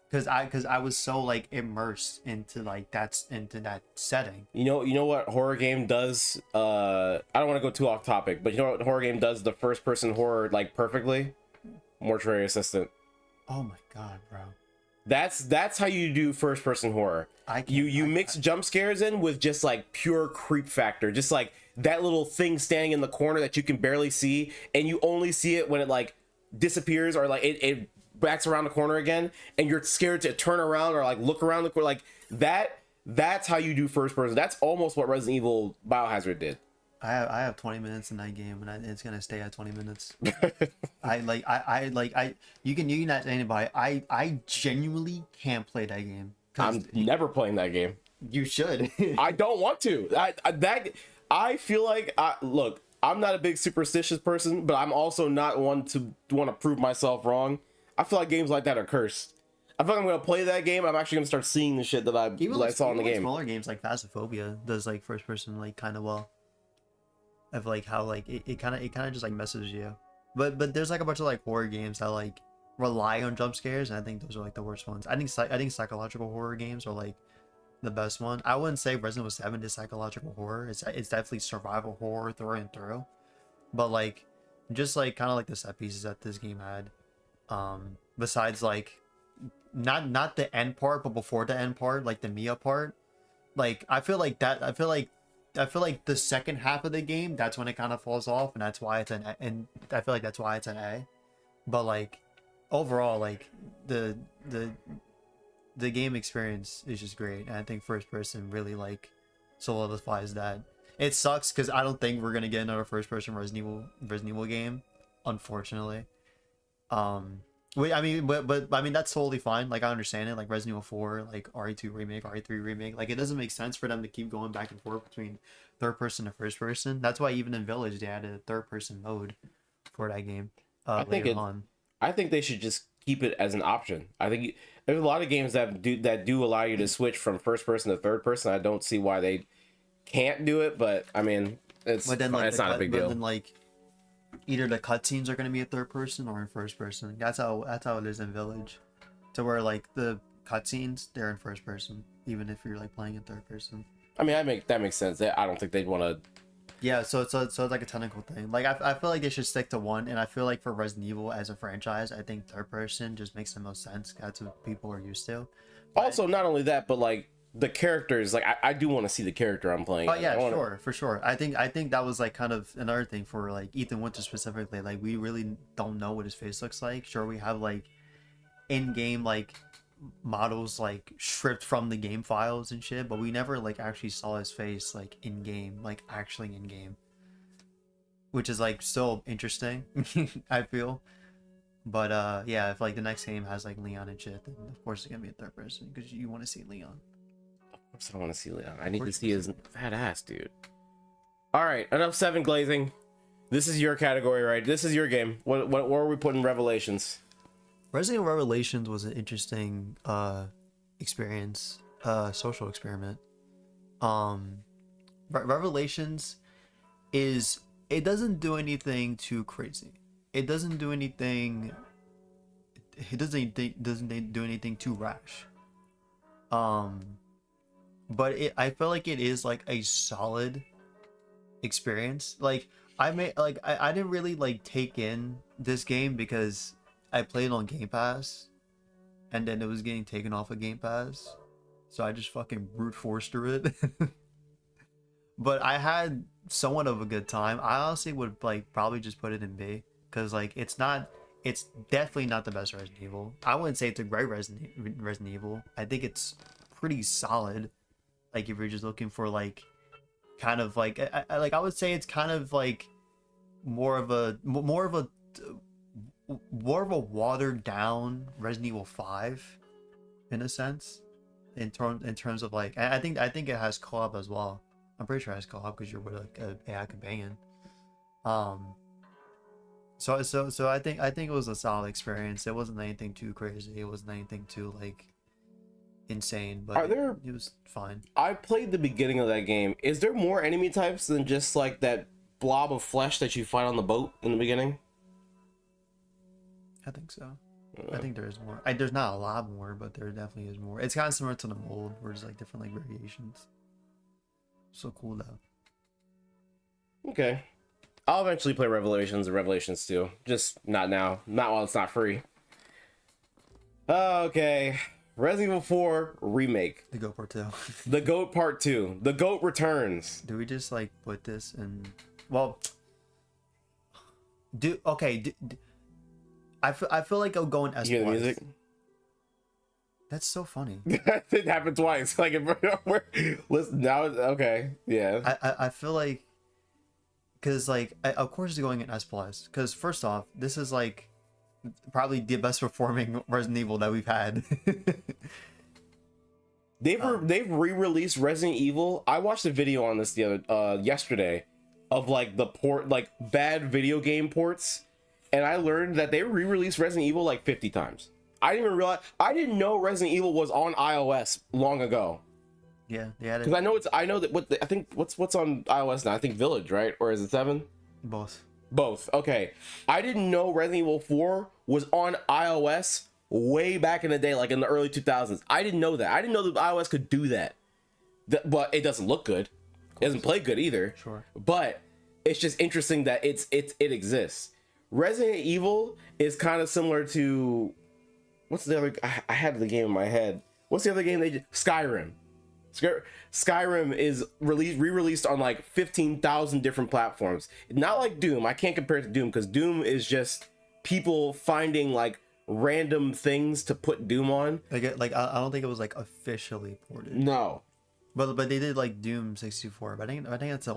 because I was so like immersed into that setting. You know what horror game does? I don't want to go too off topic, but you know what horror game does the first person horror like perfectly? Mortuary Assistant. Oh my god, bro. That's how you do first person horror. You mix jump scares in with just like pure creep factor, just like that little thing standing in the corner that you can barely see, and you only see it when it like disappears or like it backs around the corner again, and you're scared to turn around or like look around the corner. Like that's how you do first person. That's almost what Resident Evil Biohazard did. I have 20 minutes in that game, and it's gonna stay at 20 minutes. You can ask anybody. I genuinely can't play that game. I'm never playing that game. You should. I don't want to. I feel like look. I'm not a big superstitious person, but I'm also not one to want to prove myself wrong. I feel like games like that are cursed. I feel like I'm gonna play that game. I'm actually gonna start seeing the shit that I saw in the game. Smaller games like Phasmophobia does like first person like kind of well. Of like how like it kind of just like messes you, but there's like a bunch of like horror games that like rely on jump scares, and I think those are like the worst ones. I think psychological horror games are like the best one. I wouldn't say Resident Evil 7 is psychological horror. It's definitely survival horror through and through, but like just like kind of like the set pieces that this game had. Besides like not the end part, but before the end part, like the Mia part. Like I feel like the second half of the game, that's when it kind of falls off, and that's why it's an A, and I feel like that's why it's an A. But like overall, like the the game experience is just great, and I think first person really like solidifies that. It sucks because I don't think we're gonna get another first person Resident Evil game, unfortunately. I mean, but I mean that's totally fine. Like I understand it. Like Resident Evil 4, like RE2 remake, RE3 remake. Like it doesn't make sense for them to keep going back and forth between third person and first person. That's why even in Village they added a third person mode for that game. I think Later on. I think they should just keep it as an option. I think there's a lot of games that do allow you to switch from first person to third person. I don't see why they can't do it, but I mean, it's But then fine. like It's not a big but deal. then like either the cutscenes are gonna be a third person or in first person. That's how it is in Village, to where like the cutscenes they're in first person, even if you're like playing in third person. I mean, that makes sense. I don't think they'd want to. Yeah, so it's like a technical thing. Like I feel like they should stick to one, and I feel like for Resident Evil as a franchise, I think third person just makes the most sense. That's what people are used to. Also, not only that, but like the characters. Like I do want to see the character I'm playing. Oh yeah, I wanna- sure, for sure. I think that was like kind of another thing for like Ethan Winter specifically. Like we really don't know what his face looks like. Sure, we have like in-game like models like stripped from the game files and shit, but we never like actually saw his face like in game, like actually in game, which is like still interesting. I feel. But yeah, if like the next game has like Leon and shit, then of course it's gonna be a third person because you want to see Leon. Of course, I don't want to see Leon. I need to see his fat ass, dude. All right, enough seven glazing. This is your category, right? This is your game. What are we putting Revelations? Resident Evil Revelations was an interesting experience, social experiment. Revelations is, it doesn't do anything too crazy. It doesn't do anything. It doesn't do anything too rash. But I feel like it is like a solid experience. Like I didn't really like take in this game because I played on Game Pass, and then it was getting taken off of Game Pass, so I just fucking brute forced through it. But I had somewhat of a good time. I honestly would like probably just put it in B, because like it's definitely not the best Resident Evil. I wouldn't say it's a great Resident Evil. I think it's pretty solid. Like if you're just looking for like kind of like I would say it's kind of like more of a watered down Resident Evil 5 in a sense, in terms of like I think it has co-op as well. I'm pretty sure it has co-op because you're with like a AI companion. So I think it was a solid experience. It wasn't anything too crazy. It wasn't anything too like insane, but it was fine. I played the beginning of that game. Is there more enemy types than just like that blob of flesh that you fight on the boat in the beginning? I think so. I think there's more. There's not a lot more, but there definitely is more. It's kind of similar to the mold, where there's like different like variations. So cool though. Okay. I'll eventually play Revelations and Revelations 2. Just not now. Not while it's not free. Okay. Resident Evil 4 Remake. The GOAT Part 2. The GOAT Part 2. The GOAT returns. Do we just like put this in? Well, I feel like I'll go in S+. You hear the music? That's so funny. It happened twice. Like, listen, now, okay, yeah. I feel like, because like of course it's going in S+, because first off, this is like probably the best performing Resident Evil that we've had. They've re-released Resident Evil. I watched a video on this yesterday of like the bad video game ports, and I learned that they re-released Resident Evil like 50 times. I didn't even realize. I didn't know Resident Evil was on iOS long ago. Yeah, they had it. Because I know that I think what's on iOS now. I think Village, right? Or is it 7? Both. Okay. I didn't know Resident Evil 4 was on iOS way back in the day, like in the early 2000s. I didn't know that. I didn't know that iOS could do that. But it doesn't look good. It doesn't play good either. Sure. But it's just interesting that it exists. Resident Evil is kind of similar to what's the other? I had the game in my head. What's the other game they did? Skyrim. Skyrim is re-released on like 15,000 different platforms. Not like Doom. I can't compare it to Doom because Doom is just people finding like random things to put Doom on. I don't think it was like officially ported. No. But they did like Doom 64. But I think that's a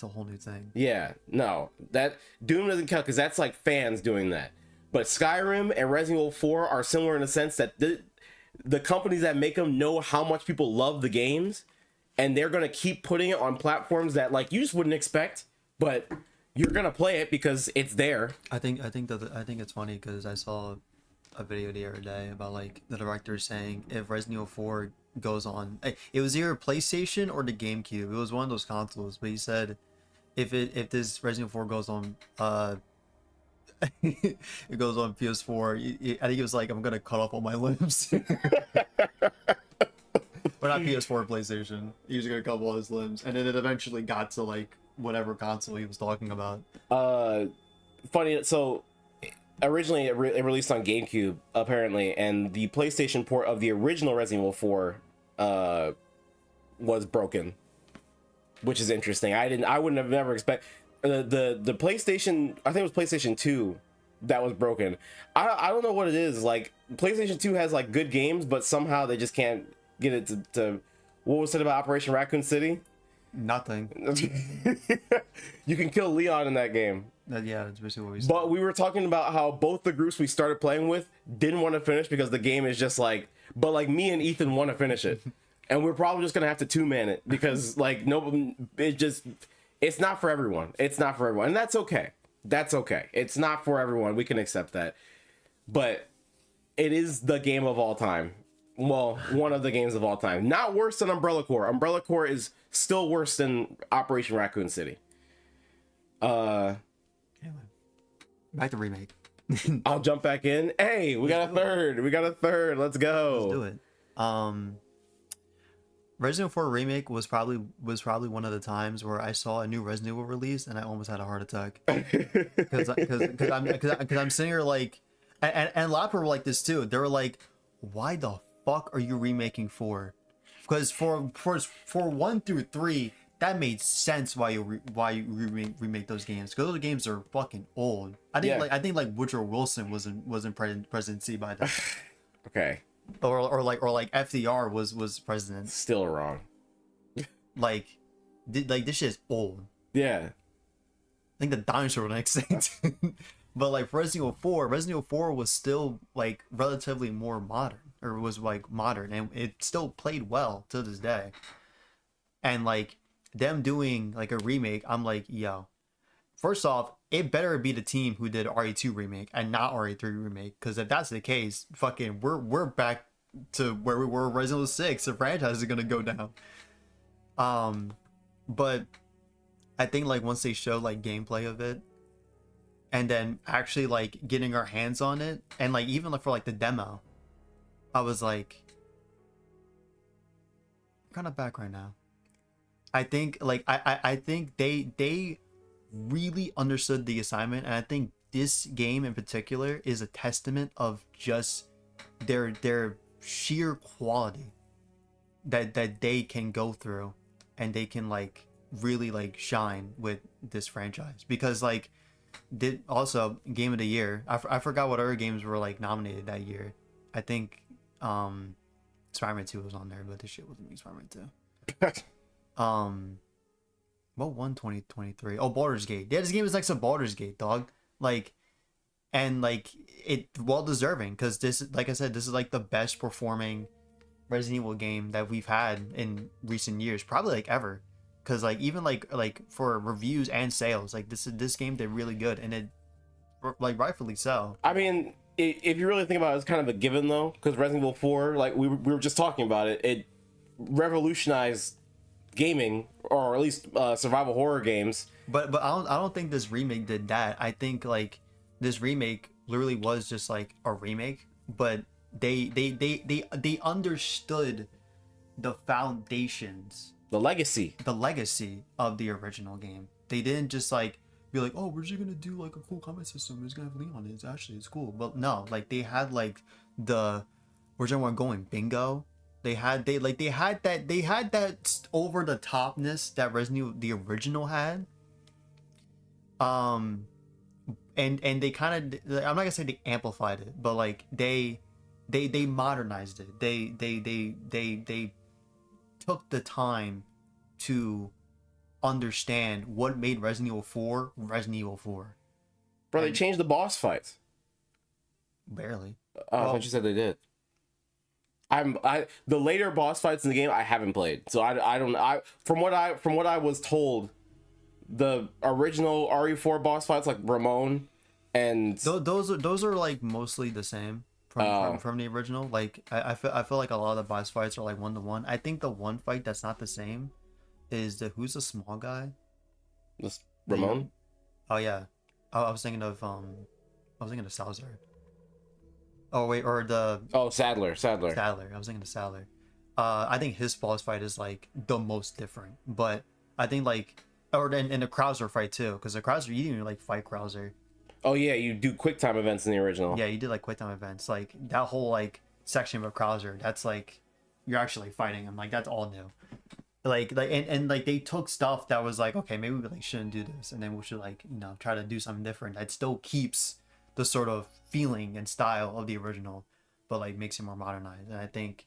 whole new thing. Yeah, no. That Doom doesn't count because that's like fans doing that. But Skyrim and Resident Evil 4 are similar in the sense that the companies that make them know how much people love the games, and they're gonna keep putting it on platforms that like you just wouldn't expect, but you're gonna play it because it's there. I think it's funny because I saw a video the other day about like the director saying if Resident Evil 4 goes on, it was either PlayStation or the GameCube. It was one of those consoles, but he said if this Resident Evil 4 goes on it goes on PS4, I think it was like, I'm gonna cut off all my limbs. But not PS4 or PlayStation. He was gonna cut off all his limbs, and then it eventually got to like whatever console he was talking about. Funny, so originally it released on GameCube apparently, and the PlayStation port of the original Resident Evil 4 was broken, which is interesting. I wouldn't have never expect the PlayStation, I think it was PlayStation 2 that was broken. I don't know what it is. Like PlayStation 2 has like good games, but somehow they just can't get it to what was said about Operation Raccoon City? Nothing. You can kill Leon in that game. Yeah, that's basically what we said. But we were talking about how both the groups we started playing with didn't want to finish because the game is just like, but like me and Ethan want to finish it. And we're probably just going to have to 2-man it because like, no, it's not for everyone. It's not for everyone. And that's okay. That's okay. It's not for everyone. We can accept that. But it is the game of all time. Well, one of the games of all time. Not worse than Umbrella Corps. Umbrella Corps is still worse than Operation Raccoon City. Anyway, back to remake. I'll jump back in. Hey, we got a third. Let's go. Let's do it. Resident Evil 4 Remake was probably one of the times where I saw a new Resident Evil release and I almost had a heart attack. Because I'm sitting here like, and a lot of people were like this too. They were like, why the fuck are you remaking 4? Because for 1 through 3, that made sense why you remake those games, because those games are fucking old. I think like Woodrow Wilson wasn't presidency by then. Okay. Or like FDR was president. Still wrong. Like this shit is old. Yeah. I think the dinosaur went extinct. But like Resident Evil 4 was still like relatively more modern, or was like modern, and it still played well to this day. And like them doing like a remake, I'm like, yo, first off, it better be the team who did RE2 remake and not RE3 remake, because if that's the case, fucking we're back to where we were Resident Evil 6. The franchise is gonna go down. But I think like once they show like gameplay of it, and then actually like getting our hands on it, and like even like for like the demo, I was like, I'm kind of back right now. I think like I think they really understood the assignment, and I think this game in particular is a testament of just their sheer quality that they can go through, and they can like really like shine with this franchise. Because like did also game of the year, I forgot what other games were like nominated that year. I think Spider-Man 2 was on there, but this shit wasn't me. Spider-Man 2. What won 2023? Oh, Baldur's Gate. Yeah, this game is like some Baldur's Gate, dog. Like, and like it well deserving, because this, like I said, this is like the best performing Resident Evil game that we've had in recent years, probably like ever. Because like even like for reviews and sales, like this game did really good, and it like rightfully so. I mean, if you really think about it, it's kind of a given though, because Resident Evil 4, like we were just talking about it, it revolutionized gaming, or at least survival horror games. But I don't think this remake did that. I think like this remake literally was just like a remake, but they understood the foundations, The legacy of the original game. They didn't just like be like, oh, we're just gonna do like a cool combat system, it's gonna have Leon, it's cool. But no, like they had like the where's everyone going, bingo. They had that over the topness that Resident Evil the original had. and they kind of, I'm not gonna say they amplified it, but like they modernized it. They took the time to understand what made Resident Evil 4 Resident Evil 4. Bro, they changed the boss fights. Barely. Oh, I Well- thought you said they did. The later boss fights in the game I haven't played, so I don't. From what I was told, the original RE4 boss fights like Ramon and Those are like mostly the same from the original. Like I feel like a lot of the boss fights are like 1-to-1. I think the one fight that's not the same is who's the small guy? this Ramon. Oh yeah, I was thinking of Salazar. Oh wait, or the Oh, Sadler. Sadler. I was thinking of Sadler. I think his boss fight is like the most different, but I think like in the Krauser fight too, because the Krauser, you didn't even like fight Krauser. Oh yeah, you do quick time events in the original. Yeah, you did like quick time events, like that whole like section of Krauser. That's like you're actually fighting him. Like that's all new. Like and like they took stuff that was like, okay, maybe we like shouldn't do this, and then we should like try to do something different that still keeps the sort of feeling and style of the original, but like makes it more modernized. And I think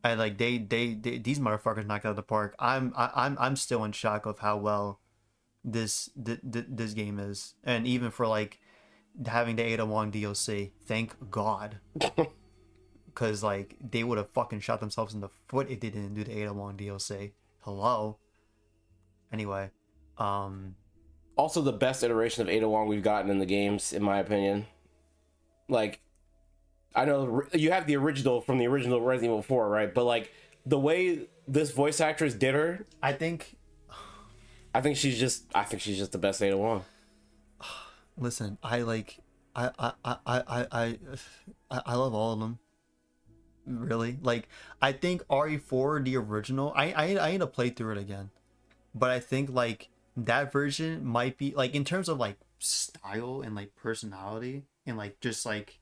I like they these motherfuckers knocked out of the park. I'm still in shock of how well this game is, and even for like having the Ada Wong DLC, thank God, because like they would have fucking shot themselves in the foot if they didn't do the Ada Wong DLC. Hello. Anyway, Also, the best iteration of Ada Wong we've gotten in the games, in my opinion. Like, I know you have the original from the original Resident Evil 4, right? But like the way this voice actress did her, I think she's just the best Ada Wong. listen, I love all of them. Really, like I think RE4 the original. I need to play through it again, but I think like that version might be like in terms of like style and like personality and like just like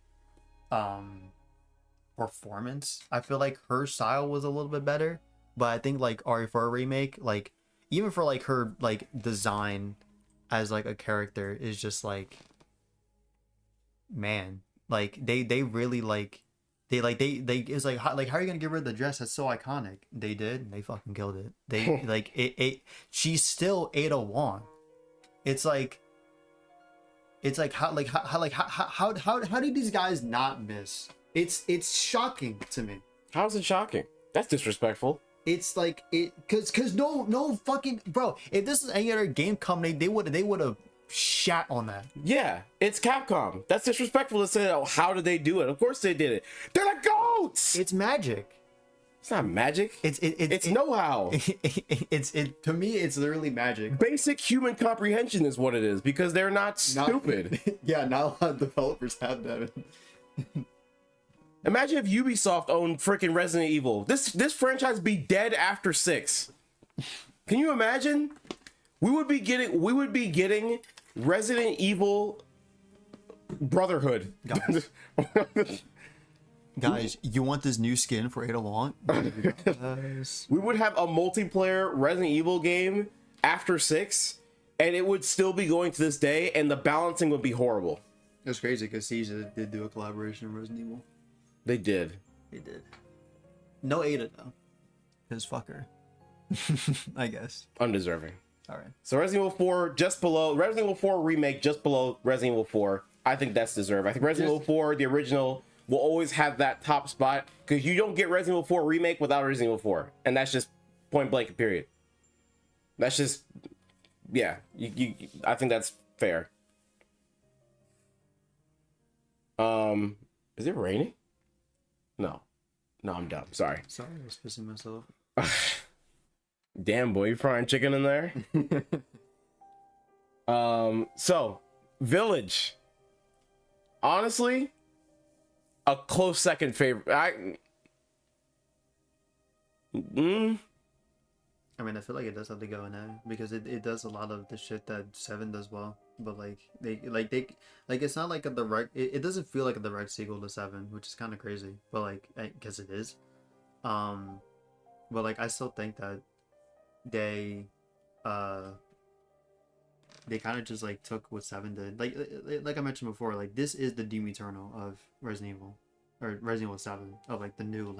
performance. I feel like her style was a little bit better, but I think like RE4 remake, like even for like her like design as like a character is just like, man, like they really like they it's like how are you gonna get rid of the dress that's so iconic? They did, and they fucking killed it. They like it she's still Ada Wong. It's like how do these guys not miss? It's shocking to me. How is it shocking? That's disrespectful. It's like cause no fucking bro. If this is any other game company, they would have shat on that. Yeah, it's Capcom. That's disrespectful to say, oh, how did they do it? Of course they did it. They're the goats! It's magic. It's not magic. It's it, know-how. It's to me, it's literally magic. Basic human comprehension is what it is, because they're not stupid. Yeah, not a lot of developers have that. Imagine if Ubisoft owned freaking Resident Evil. This franchise would be dead after 6. Can you imagine? We would be getting Resident Evil Brotherhood. Guys, you want this new skin for Ada Wong? We would have a multiplayer Resident Evil game after 6, and it would still be going to this day, and the balancing would be horrible. It's crazy because Siege did do a collaboration with Resident Evil. They did. They did. No Ada though. Cause fuck her. I guess. Undeserving. All right. So Resident Evil 4 just below, Resident Evil 4 remake just below Resident Evil 4. I think that's deserved. I think Resident Evil 4, the original, will always have that top spot, because you don't get Resident Evil 4 remake without Resident Evil 4, and that's just point blank period. That's just, yeah, I think that's fair. Is it raining? No, I'm dumb. Sorry. Sorry, I was pissing myself. Damn, boy, you frying chicken in there? So Village, honestly, a close second favorite. I mean, I feel like it does have to go in there because it does a lot of the shit that 7 does well. But they it's not like a direct. It doesn't feel like a direct sequel to 7, which is kind of crazy. But like, I guess it is. But like, I still think that they they kind of just like took what 7 did. Like I mentioned before, like this is the Doom Eternal of Resident Evil, or Resident Evil 7 of like the new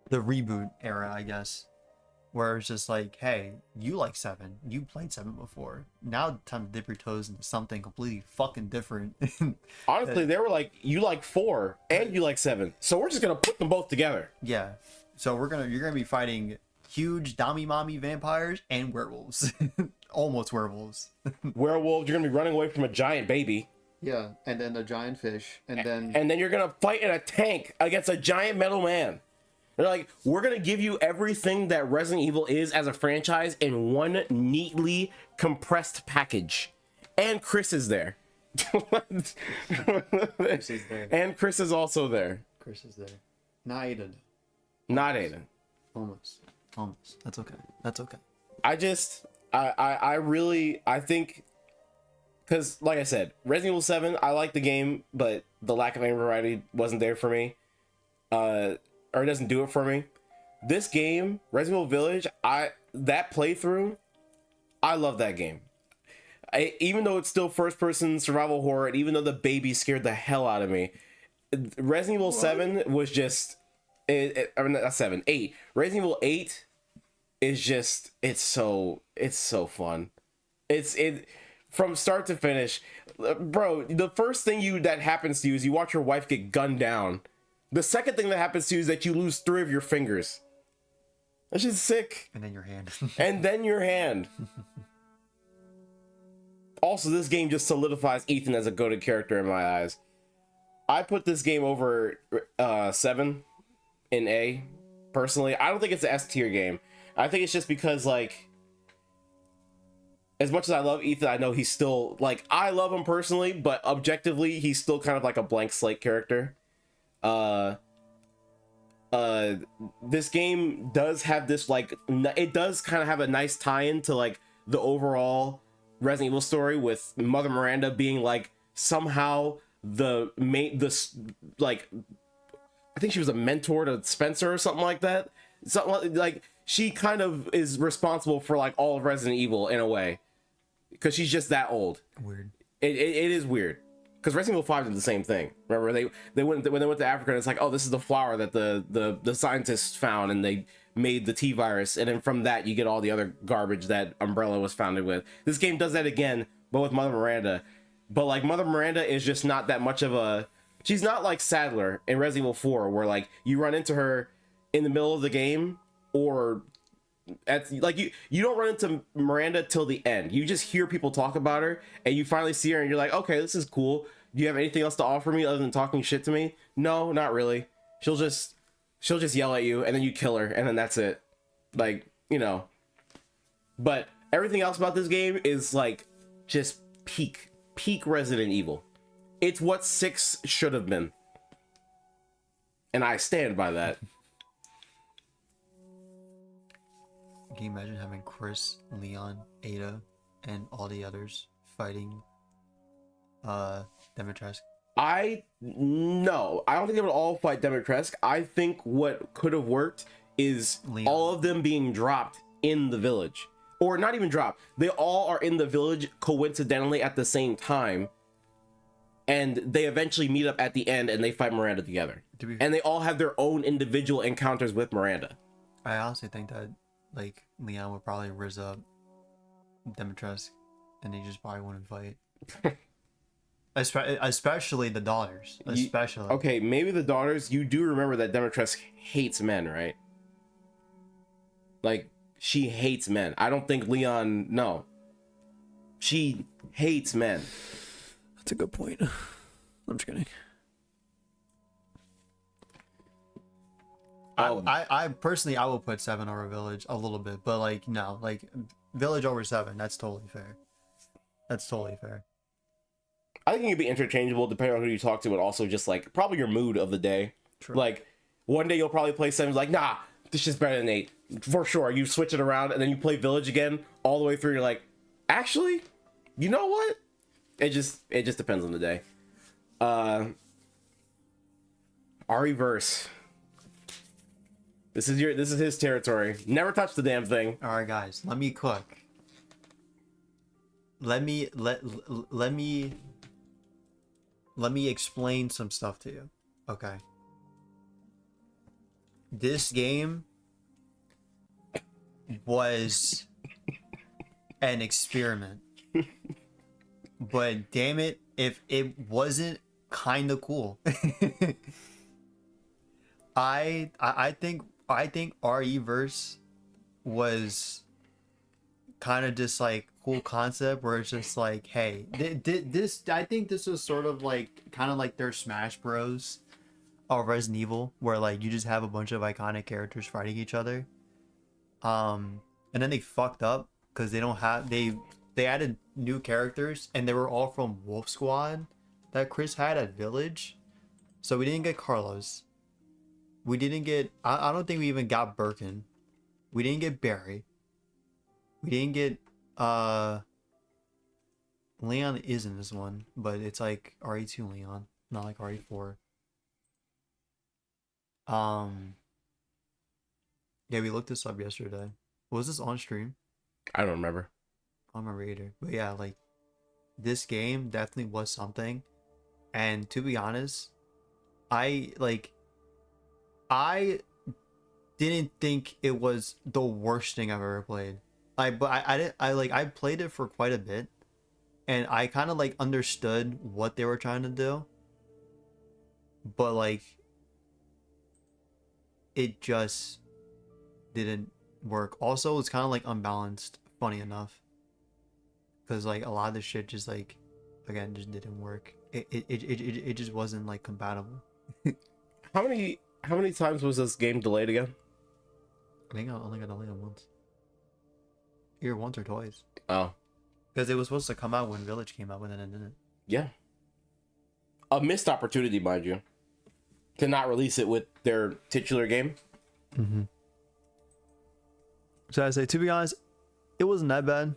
the reboot era, I guess. Where it's just like, hey, you like 7, you played 7 before. Now time to dip your toes into something completely fucking different. Honestly, they were like, you like 4 and you like 7, so we're just gonna put them both together. Yeah. So you're gonna be fighting huge Dami Mommy vampires and werewolves. Almost werewolves. Werewolves, you're gonna be running away from a giant baby. Yeah, and then a giant fish, and then you're gonna fight in a tank against a giant metal man. They're like, we're gonna give you everything that Resident Evil is as a franchise in one neatly compressed package. And Chris is there. Chris is there. And Chris is also there. Chris is there. Not Aiden. Not Aiden. Almost. That's okay. That's okay. I really think, because like I said, Resident Evil 7, I like the game, but the lack of game variety wasn't there for me. Or it doesn't do it for me. This game, Resident Evil Village, that playthrough, I love that game. Even though it's still first-person survival horror, and even though the baby scared the hell out of me, Resident Evil 7 was just, I mean not 7, 8. Resident Evil 8 is just, it's so fun. It from start to finish, bro. The first thing that happens to you is you watch your wife get gunned down. The second thing that happens to you is that you lose 3 of your fingers. That's just sick. And then your hand. And then your hand. Also, this game just solidifies Ethan as a goated character in my eyes. I put this game over 7 in A, personally. I don't think it's an S tier game. I think it's just because, like, as much as I love Ethan, I know he's still, like, I love him personally, but objectively, he's still kind of like a blank slate character. This game does have this, like, it does kind of have a nice tie-in to, like, the overall Resident Evil story, with Mother Miranda being, like, somehow I think she was a mentor to Spencer or something like that. Something like she kind of is responsible for, like, all of Resident Evil in a way, because she's just that old. Weird. It is weird. Because Resident Evil 5 did the same thing. Remember, they went when they went to Africa, and it's like, oh, this is the flower that the scientists found, and they made the T virus, and then from that you get all the other garbage that Umbrella was founded with. This game does that again, but with Mother Miranda. But like, Mother Miranda is just not that much of a. She's not like Sadler in Resident Evil 4, where like you run into her in the middle of the game, or at like you don't run into Miranda till the end. You just hear people talk about her, and you finally see her, and you're like, okay, this is cool. Do you have anything else to offer me other than talking shit to me? No, not really. She'll just yell at you, and then you kill her, and then that's it. Like, you know. But everything else about this game is like just peak Resident Evil. It's what 6 should have been, and I stand by that. Can you imagine having Chris, Leon, Ada, and all the others fighting Dimitrescu? No, I don't think they would all fight Dimitrescu. I think what could have worked is Leon. all of them being dropped in the village, or not even dropped. They all are in the village coincidentally at the same time, and they eventually meet up at the end and they fight Miranda together. And they all have their own individual encounters with Miranda. I honestly think that like Leon would probably rizz up Dimitrescu, and they just probably wouldn't fight. Especially the daughters. Especially. Okay, maybe the daughters. You do remember that Dimitrescu hates men, right? Like, she hates men. I don't think Leon. No, she hates men. That's a good point. I'm just kidding. I personally, I will put 7 over Village a little bit, but like no, like Village over 7. That's totally fair. That's totally fair. I think it could be interchangeable depending on who you talk to, but also just like probably your mood of the day. True. Like one day you'll probably play 7, like, nah, this shit's better than 8 for sure. You switch it around, and then you play Village again all the way through. You're like, actually, you know what? It just depends on the day. Reverse. This is his territory. Never touch the damn thing. All right, guys, let me cook. let me explain some stuff to you. Okay. This game was an experiment. But damn it, if it wasn't kind of cool. I think RE-verse was kind of just like cool concept where it's just like, hey, this I think this was sort of like kind of like their Smash Bros or Resident Evil, where like you just have a bunch of iconic characters fighting each other. And then they fucked up because they added new characters and they were all from Wolf Squad that Chris had at Village. So we didn't get Carlos. We didn't get I don't think we even got Birkin. We didn't get Barry. We didn't get Leon is in this one, but it's like RE2 Leon, not like RE4. Yeah, we looked this up yesterday. Was this on stream? I don't remember. I don't remember either. But yeah, like this game definitely was something. And to be honest, I didn't think it was the worst thing I've ever played. I played it for quite a bit, and I kind of like understood what they were trying to do, but like it just didn't work. Also, it's kind of like unbalanced, funny enough, because like a lot of the shit just like again just didn't work. It just wasn't like compatible. How many times was this game delayed again? I think I only got delayed once. Either once or twice. Oh. Because it was supposed to come out when Village came out, but then it didn't. Yeah. A missed opportunity, mind you, to not release it with their titular game. Mm-hmm. So I say, to be honest, it wasn't that bad.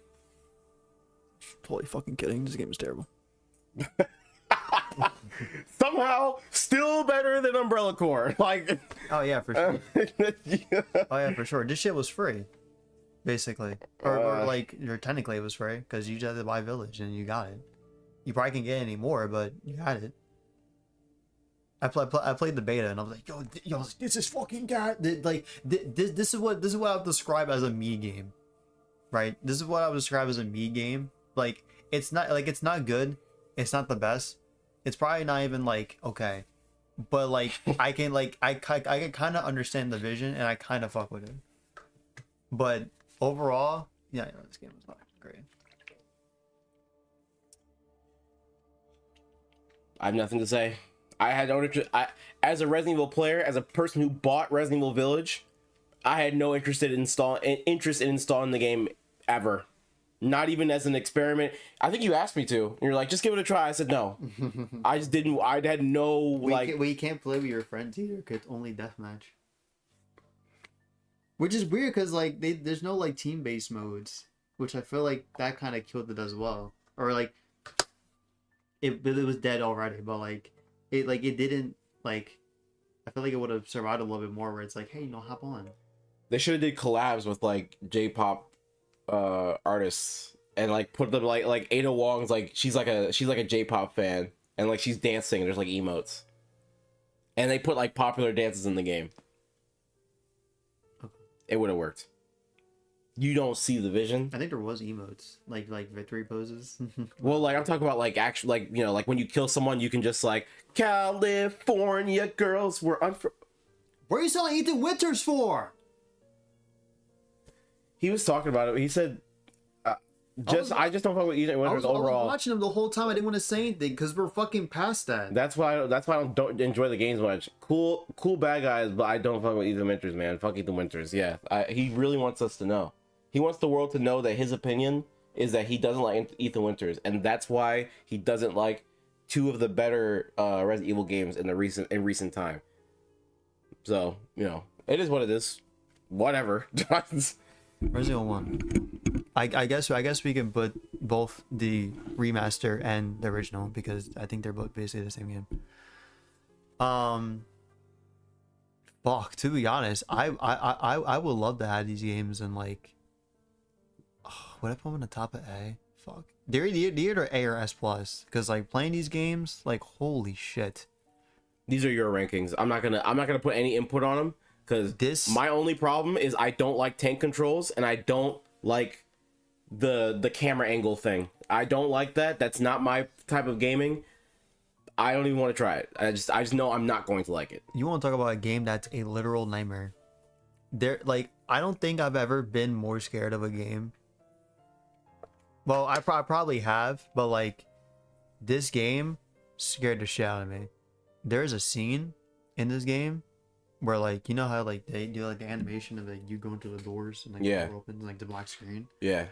Totally fucking kidding. This game is terrible. Somehow, still better than Umbrella Corps. Like, oh yeah, for sure. yeah. Oh yeah, for sure. This shit was free, basically, or like, or technically it was free because you just had to buy Village and you got it. You probably can't get any more, but you had it. I played the beta and I was like, yo, this is fucking god. This is what I would describe as a me game, right? This is what I would describe as a me game. Like, it's not good. It's not the best. It's probably not even like okay, but like I can kind of understand the vision and I kind of fuck with it. But overall, yeah, this game was not great. I have nothing to say. I had no interest. As a Resident Evil player, as a person who bought Resident Evil Village, I had no interest in installing the game ever. Not even as an experiment. I think you asked me to. And you're like, just give it a try. I said no. I just didn't. I had no We can't play with your friends either. Cause it's only deathmatch. Which is weird because like there's no like team based modes, which I feel like that kind of killed it as well. Or like it was dead already, but like it didn't like. I feel like it would have survived a little bit more. Where it's like, hey, hop on. They should have did collabs with like J-pop artists and like put them like Ada Wong's like she's like a J-pop fan and like she's dancing and there's like emotes and they put like popular dances in the game. It would have worked. You don't see the vision. I think there was emotes like victory poses. Well, like I'm talking about like actual like like when you kill someone you can just like California girls were What are you selling Ethan Winters for? He was talking about it. He said, I just don't fuck with Ethan Winters overall. I was watching him the whole time. I didn't want to say anything because we're fucking past that. That's why I don't enjoy the games much. Cool bad guys, but I don't fuck with Ethan Winters, man. Fuck Ethan Winters. Yeah, he really wants us to know. He wants the world to know that his opinion is that he doesn't like Ethan Winters, and that's why he doesn't like two of the better Resident Evil games in recent time. So it is what it is. Whatever. Resident Evil 1. I guess we can put both the remaster and the original because I think they're both basically the same game. Fuck, to be honest, I would love to have these games and like, what if I put them on the top of A? fuck. They're either A or S plus, because like playing these games, like holy shit. These are your rankings. I'm not gonna put any input on them because my only problem is I don't like tank controls and I don't like the camera angle thing. I don't like that. That's not my type of gaming. I don't even want to try it. I just know I'm not going to like it. You want to talk about a game that's a literal nightmare? There, like, I don't think I've ever been more scared of a game. Well, I probably have, but like, this game scared the shit out of me. There's a scene in this game where, like, you know how like they do like the animation of like you go into the doors and like the door opens like the black screen. Yeah.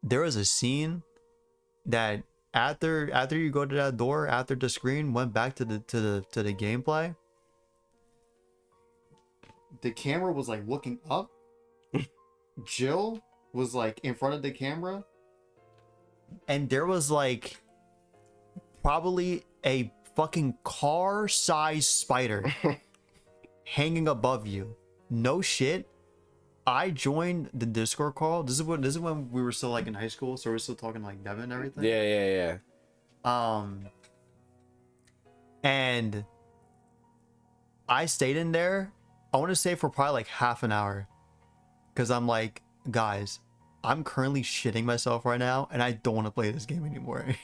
There was a scene that after you go to that door, after the screen went back to the gameplay, the camera was like looking up. Jill was like in front of the camera, and there was like probably a fucking car-sized spider hanging above you. No shit. I joined the Discord call. This is when we were still like in high school, so we're still talking like Devin and everything. Yeah. And I stayed in there, I want to say for probably like half an hour, because I'm like, guys, I'm currently shitting myself right now and I don't want to play this game anymore.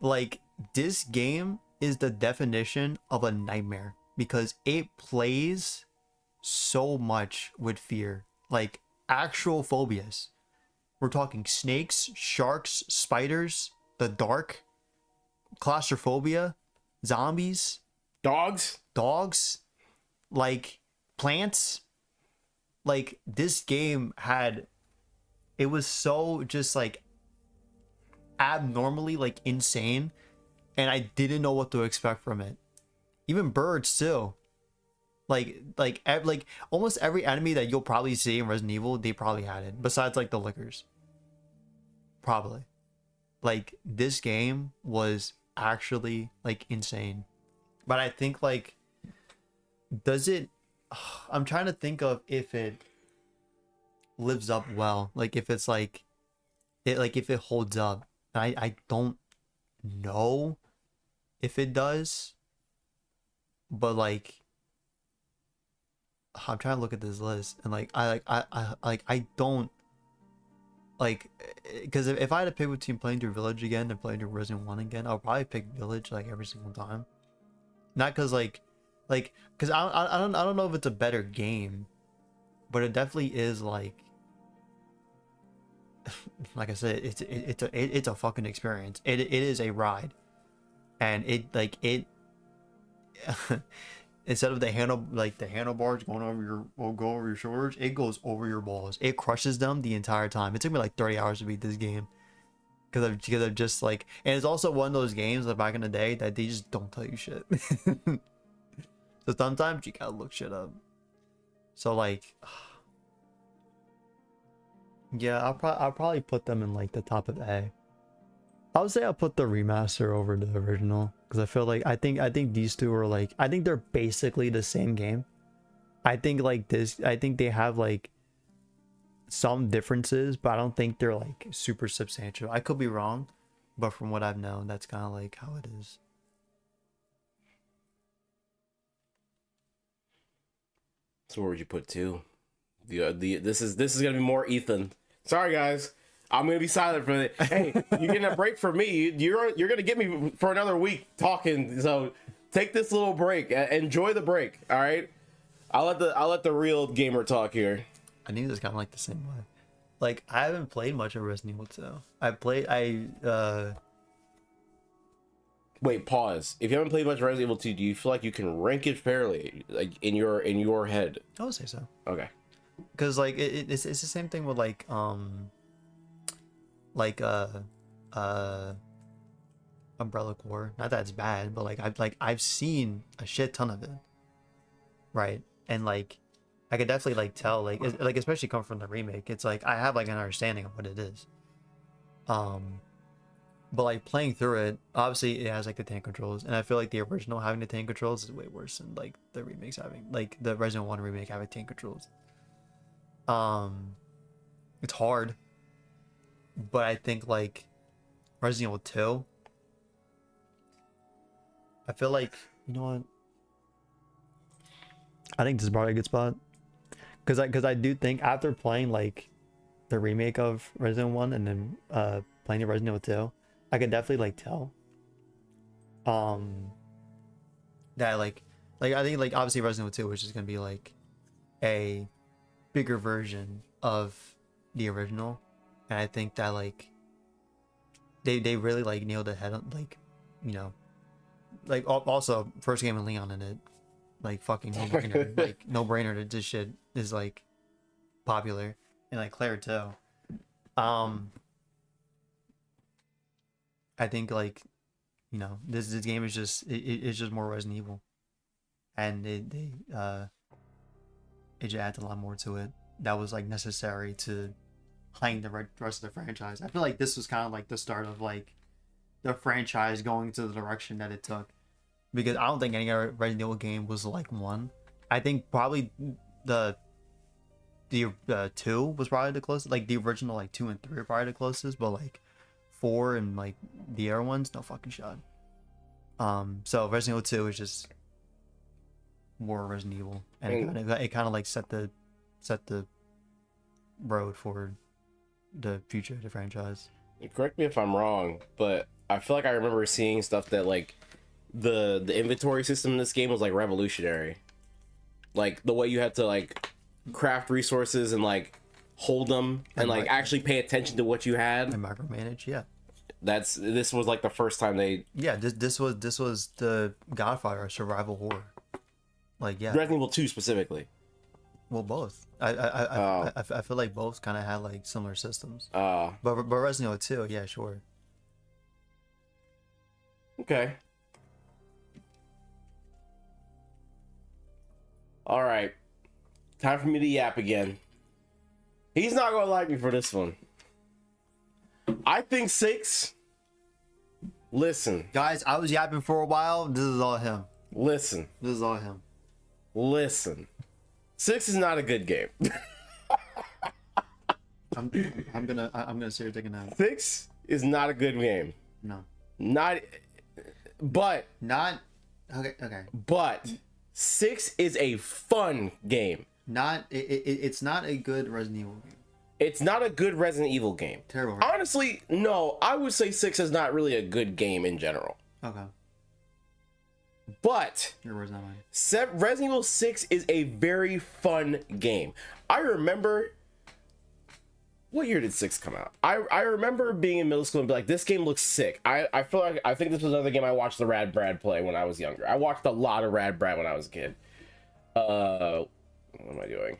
Like, this game is the definition of a nightmare because it plays so much with fear, like actual phobias. We're talking snakes, sharks, spiders, the dark, claustrophobia, zombies, dogs, like plants. Like, this game it was so just like abnormally like insane, and I didn't know what to expect from it. Even birds too. Like almost every enemy that you'll probably see in Resident Evil, they probably had it. Besides like the lickers. Probably. Like, this game was actually like insane. But I think like, does it, I'm trying to think of if it lives up well. Like if it's like, if it holds up. I don't know if it does. But like, I'm trying to look at this list and like I don't like, because if I had to pick between playing through Village again and playing through Resident 1 again, I'll probably pick Village like every single time. Not because because I don't know if it's a better game, but it definitely is like like I said, it's a fucking experience. It is a ride, and it instead of the handlebars going over your shoulders, it goes over your balls. It crushes them the entire time. It took me like 30 hours to beat this game because I've just like, and it's also one of those games like back in the day that they just don't tell you shit. So sometimes you gotta look shit up. So like, yeah, I'll probably put them in like the top of A. I would say I'll put the remaster over the original because I feel like I think these two are like, I think they're basically the same game. I think they have like some differences, but I don't think they're like super substantial. I could be wrong, but from what I've known, that's kind of like how it is. So where would you put 2? This is gonna be more Ethan. Sorry guys, I'm gonna be silent for it. Hey, you're getting a break from me. You're gonna get me for another week talking. So take this little break. Enjoy the break. All right. I'll let the real gamer talk here. I think it's kind of like the same way. Like, I haven't played much of Resident Evil 2. Wait, pause. If you haven't played much Resident Evil 2, do you feel like you can rank it fairly, like in your head? I would say so. Okay. Because like it's the same thing with like Umbrella Corps. Not that it's bad, but like I've seen a shit ton of it, right? And like I could definitely like tell like especially come from the remake. It's like I have like an understanding of what it is. But like playing through it, obviously it has like the tank controls, and I feel like the original having the tank controls is way worse than like the remakes having, like the Resident 1 remake having tank controls. It's hard. but I think like Resident Evil 2, I feel like, you know what? I think this is probably a good spot. Because I do think after playing like the remake of Resident Evil 1 and then playing the Resident Evil 2, I could definitely like tell that like I think like obviously Resident Evil 2, which is gonna be like a bigger version of the original, and I think that like they really like nailed the head on, like, you know, like also first game with Leon in it, like fucking no brainer, like no brainer that this shit is like popular, and like Claire too. I think like, you know, this game is just it's just more Resident Evil, and it just adds a lot more to it that was like necessary to heighten the rest of the franchise. I feel like this was kind of like the start of like the franchise going to the direction that it took, because I don't think any other Resident Evil game was like one. I think probably the 2 was probably the closest, like the original like 2 and 3 are probably the closest, but like 4 and like the other ones, no fucking shot. So Resident Evil 2 is just more Resident Evil, and it kind of like set the road for the future of the franchise. Correct me if I'm wrong, but I feel like I remember seeing stuff that like the inventory system in this game was like revolutionary. Like the way you had to like craft resources and like hold them and like actually pay attention to what you had And micromanage, yeah. This was like the first time they this was the Godfather survival horror. Like, yeah. Resident Evil 2 specifically. Well, both. I feel like both kind of had like similar systems. But Resident Evil 2, yeah, sure. Okay. All right. Time for me to yap again. He's not gonna like me for this one. I think 6. Listen. Guys, I was yapping for a while. This is all him. Listen. This is all him. Listen. 6 is not a good game. I'm gonna start taking that. 6 is not a good game. No. Not. But. Not. Okay. But 6 is a fun game. It's not a good Resident Evil game. It's not a good Resident Evil game. Terrible. Honestly, no. I would say 6 is not really a good game in general. Okay. But Your words, not mine. Resident Evil 6 is a very fun game. I remember. What year did 6 come out? I remember being in middle school and be like, this game looks sick. I feel like I think this was another game I watched the Rad Brad play when I was younger. I watched a lot of Rad Brad when I was a kid. What am I doing?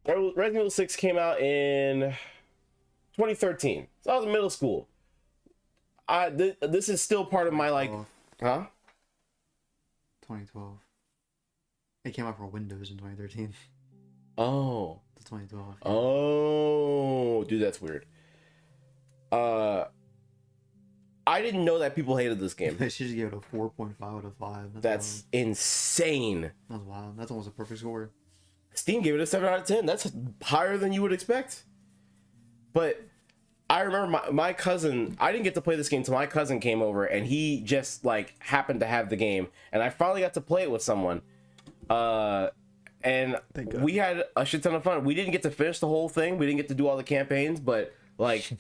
Resident Evil 6 came out in 2013. So I was in middle school. This is still part of my like, huh? 2012. It came out for Windows in 2013. Oh. It's 2012. Oh, dude, that's weird. I didn't know that people hated this game. They should just give it a 4.5 out of 5. That's insane. That's wild. That's almost a perfect score. Steam gave it a 7 out of 10. That's higher than you would expect. But I remember my cousin, I didn't get to play this game until my cousin came over and he just like happened to have the game. And I finally got to play it with someone. And we had a shit ton of fun. We didn't get to finish the whole thing. We didn't get to do all the campaigns, but like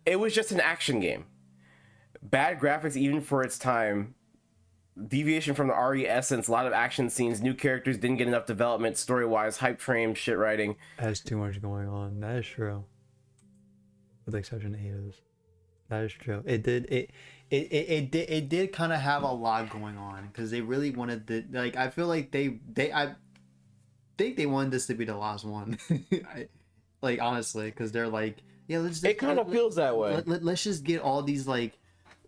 it was just an action game. Bad graphics even for its time. Deviation from the RE essence, a lot of action scenes, new characters, didn't get enough development story-wise, hype frame, shit writing. Has too much going on. That is true. With the exception of Hades. That is true. It did kind of have a lot going on because they really wanted the, like, I feel like I think they wanted this to be the last one. Like honestly, because they're like, yeah, it kind of feels that way. Let's just get all these like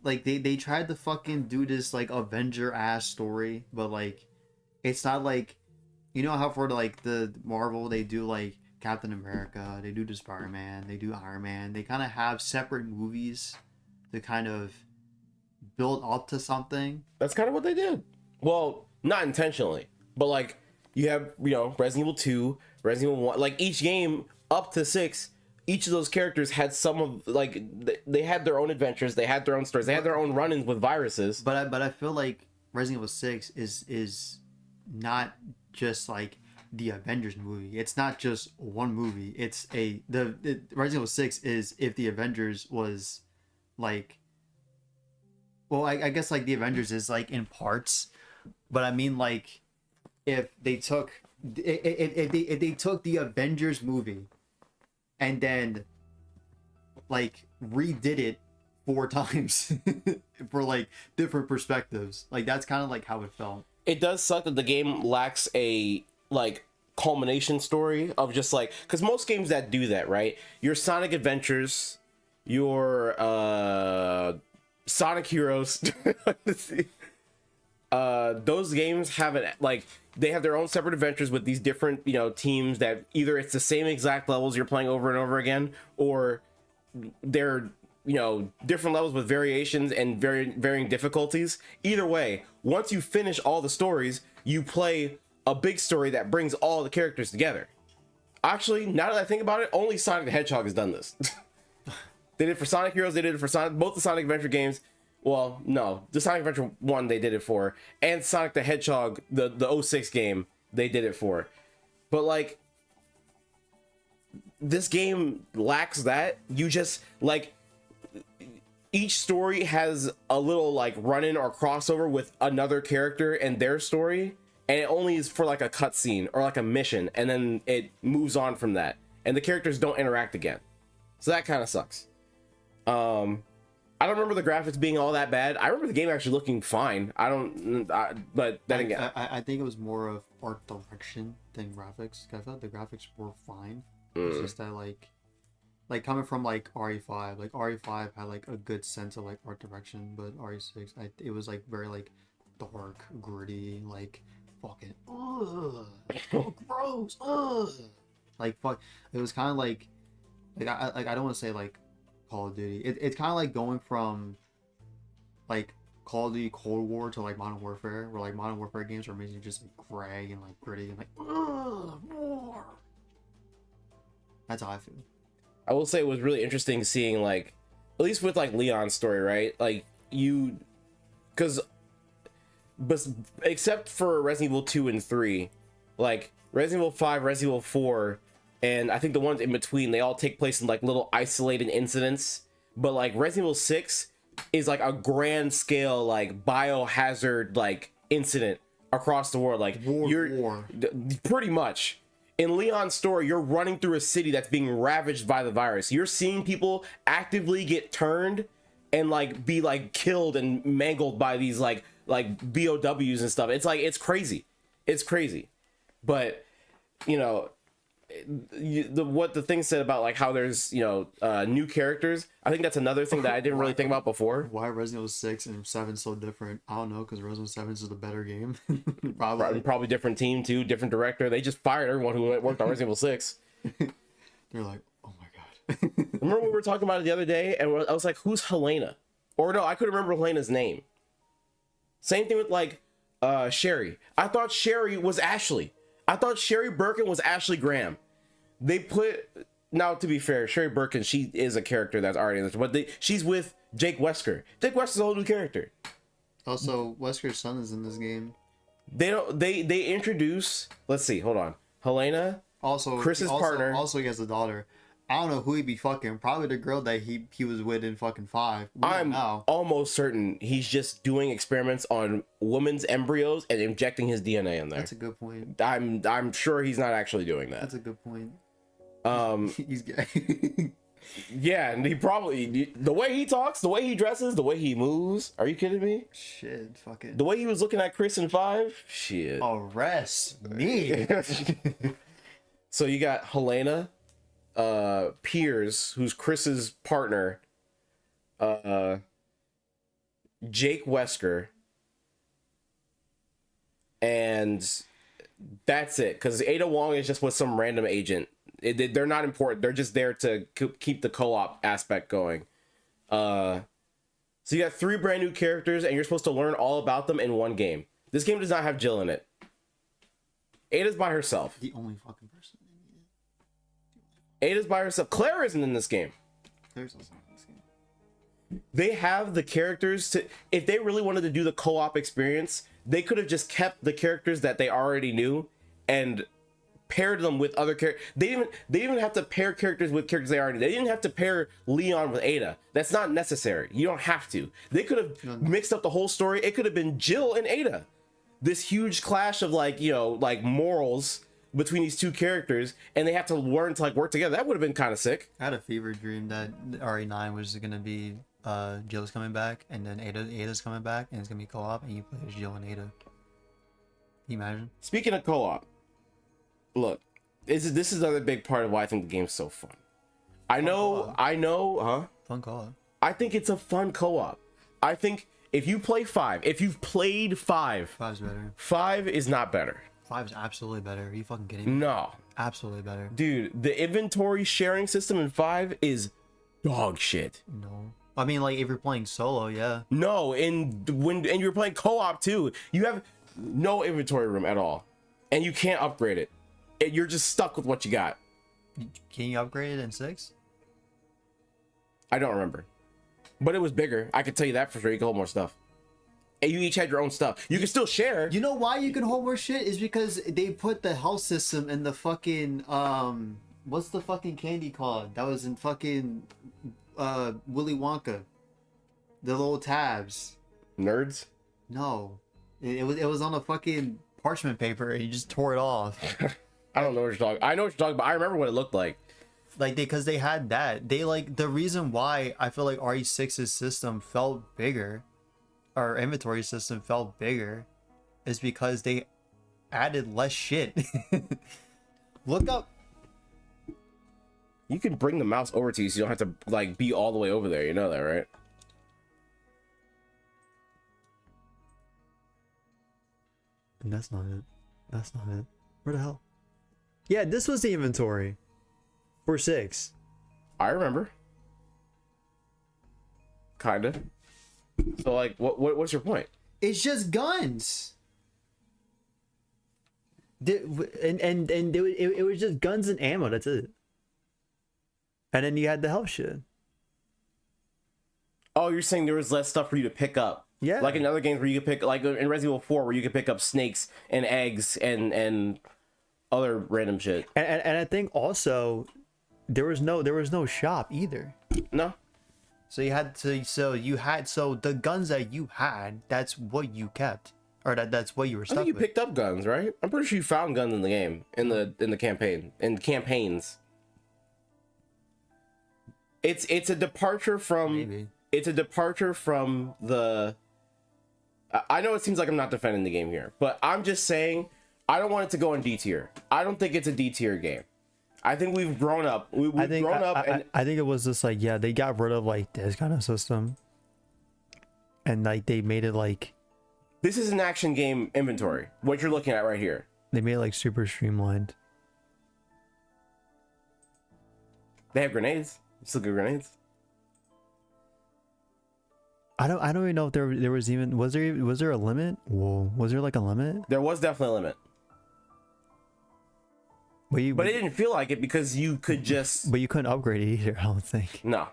they tried to fucking do this like Avenger ass story, but like it's not like, you know how for like the Marvel they do like Captain America, they do the Spider-Man, they do Iron Man, they kind of have separate movies to kind of build up to something. That's kind of what they did. Well, not intentionally, but like You have, you know, Resident Evil 2, Resident Evil 1, like each game up to 6, each of those characters had some of, like, they had their own adventures, they had their own stories, they had their own run-ins with viruses. But I feel like Resident Evil 6 is not just like the Avengers movie. It's not just one movie. It's Resident Evil 6 is if the Avengers was like, well, I guess like the Avengers is like in parts, but I mean like if they took if they took the Avengers movie and then like redid it 4 times for like different perspectives, like that's kind of like how it felt. It does suck that the game lacks a like culmination story of just like, because most games that do that, right, your Sonic Adventures, your Sonic Heroes, those games haven't, like, they have their own separate adventures with these different, you know, teams that either it's the same exact levels you're playing over and over again, or they're, you know, different levels with variations and varying difficulties. Either way, once you finish all the stories, you play a big story that brings all the characters together. Actually, now that I think about it, only Sonic the Hedgehog has done this. They did it for Sonic Heroes, they did it for Sonic, both the Sonic Adventure games. Well, no, the Sonic Adventure 1 they did it for, and Sonic the Hedgehog, the 06 game, they did it for. But like, this game lacks that. You just, like, each story has a little like run-in or crossover with another character and their story, and it only is for like a cutscene or like a mission, and then it moves on from that, and the characters don't interact again. So that kind of sucks. I don't remember the graphics being all that bad. I remember the game actually looking fine. But then again, I think it was more of art direction than graphics. I thought the graphics were fine. It's just that like coming from like RE5, like RE5 had like a good sense of like art direction, but RE6, it was like very like dark, gritty, like fucking so gross, like fuck. It was kind of like I don't want to say like Call of Duty. It's kind of like going from like Call of Duty Cold War to like Modern Warfare, where like Modern Warfare games are basically just like gray and like gritty and like war. That's how I feel. I will say it was really interesting seeing, like, at least with like Leon's story, right? Like, but except for Resident Evil 2 and 3, like Resident Evil 5, Resident Evil 4, and I think the ones in between, they all take place in like little isolated incidents. But like Resident Evil 6 is like a grand scale like biohazard like incident across the world. Like war. Pretty much. In Leon's story, you're running through a city that's being ravaged by the virus. You're seeing people actively get turned and like be like killed and mangled by these like BOWs and stuff. It's like, it's crazy. It's crazy. But, you know, what the thing said about like how there's, you know, new characters, I think that's another thing that I didn't really think about before. Why Resident Evil 6 and 7 so different? I don't know, because Resident Evil 7 is the better game. Probably different team too, different director. They just fired everyone who worked on Resident Evil 6. They're like, oh my god. Remember when we were talking about it the other day, and I was like, who's Helena? Or no, I couldn't remember Helena's name. Same thing with like Sherry. I thought Sherry was Ashley. I thought Sherry Birkin was Ashley Graham. They put, now to be fair, Sherry Birkin, she is a character that's already in this, but she's with Jake Wesker. Jake Wesker's a whole new character. Also, Wesker's son is in this game. They introduce, let's see, hold on. Helena, also Chris's partner. Also, he has a daughter. I don't know who he'd be fucking. Probably the girl that he was with in fucking 5. I'm almost certain he's just doing experiments on women's embryos and injecting his DNA in there. That's a good point. I'm sure he's not actually doing that. That's a good point. He's gay. Yeah, and he probably, the way he talks, the way he dresses, the way he moves. Are you kidding me? Shit, fucking. The way he was looking at Chris in 5. Shit. Arrest me. So you got Helena, Piers, who's Chris's partner, Jake Wesker, and that's it. Because Ada Wong is just with some random agent. They're not important. They're just there to keep the co-op aspect going. So you got 3 brand new characters, and you're supposed to learn all about them in one game. This game does not have Jill in it. Ada's by herself. The only fucking person. Ada's by herself. Claire isn't in this game. There's also in this game. They have the characters to. If they really wanted to do the co-op experience, they could have just kept the characters that they already knew and paired them with other characters. They didn't even have to pair characters with characters they already. They didn't have to pair Leon with Ada. That's not necessary. You don't have to. They could have mixed up the whole story. It could have been Jill and Ada. This huge clash of like, you know, like morals between these two characters, and they have to learn to like work together. That would have been kind of sick. I had a fever dream that RE9 was gonna be Jill's coming back, and then Ada's coming back, and it's gonna be co-op, and you play as Jill and Ada. Can you imagine? Speaking of co-op, look, this is another big part of why I think the game's so fun. I know, huh? Fun co-op. I think it's a fun co-op. I think if you play 5, if you've played 5, 5's better. 5 is not better. 5's absolutely better. Are you fucking kidding me? No. Absolutely better. Dude, the inventory sharing system in 5 is dog shit. No. I mean, like, if you're playing solo, yeah. No, and you're playing co-op too, you have no inventory room at all. And you can't upgrade it. You're just stuck with what you got. Can you upgrade it in 6? I don't remember. But it was bigger. I could tell you that for sure. You could hold more stuff. And you each had your own stuff. You can still share. You know why you can hold more shit? Is because they put the health system in the fucking, what's the fucking candy called? That was in fucking, Willy Wonka. The little tabs. Nerds? No. It was on a fucking parchment paper and you just tore it off. I don't know what you're talking. I know what you're talking about. I remember what it looked like. Like, because they had that. They, like, the reason why I feel like RE6's system felt bigger, our inventory system felt bigger, is because they added less shit. Look up. You can bring the mouse over to you so you don't have to, like, be all the way over there. You know that, right? And that's not it. That's not it. Where the hell? Yeah, this was the inventory. For 6. I remember. Kinda. So, like, what's your point? It's just guns. It was just guns and ammo. That's it. And then you had the health shit. Oh, you're saying there was less stuff for you to pick up. Yeah. Like in other games where you could pick, like in Resident Evil 4, where you could pick up snakes and eggs and other random shit. And I think also there was no shop either. No. So the guns that you had, that's what you kept, or that's what you were I stuck think you with. picked up guns, right? I'm pretty sure you found guns in the game, in the campaigns. It's a departure from. Maybe. It's a departure from the. I know it seems like I'm not defending the game here, but I'm just saying I don't want it to go in D tier. I don't think it's a D tier game. I think we've grown up. I think it was just like, yeah, they got rid of like this kind of system, and like they made it like this is an action game inventory. What you're looking at right here. they made it like super streamlined. They have grenades. Still good grenades. I don't even know if there was even was there a limit? Whoa, was there like a limit? There was definitely a limit. But it didn't feel like it because you could just. But you couldn't upgrade it either, I don't think. No.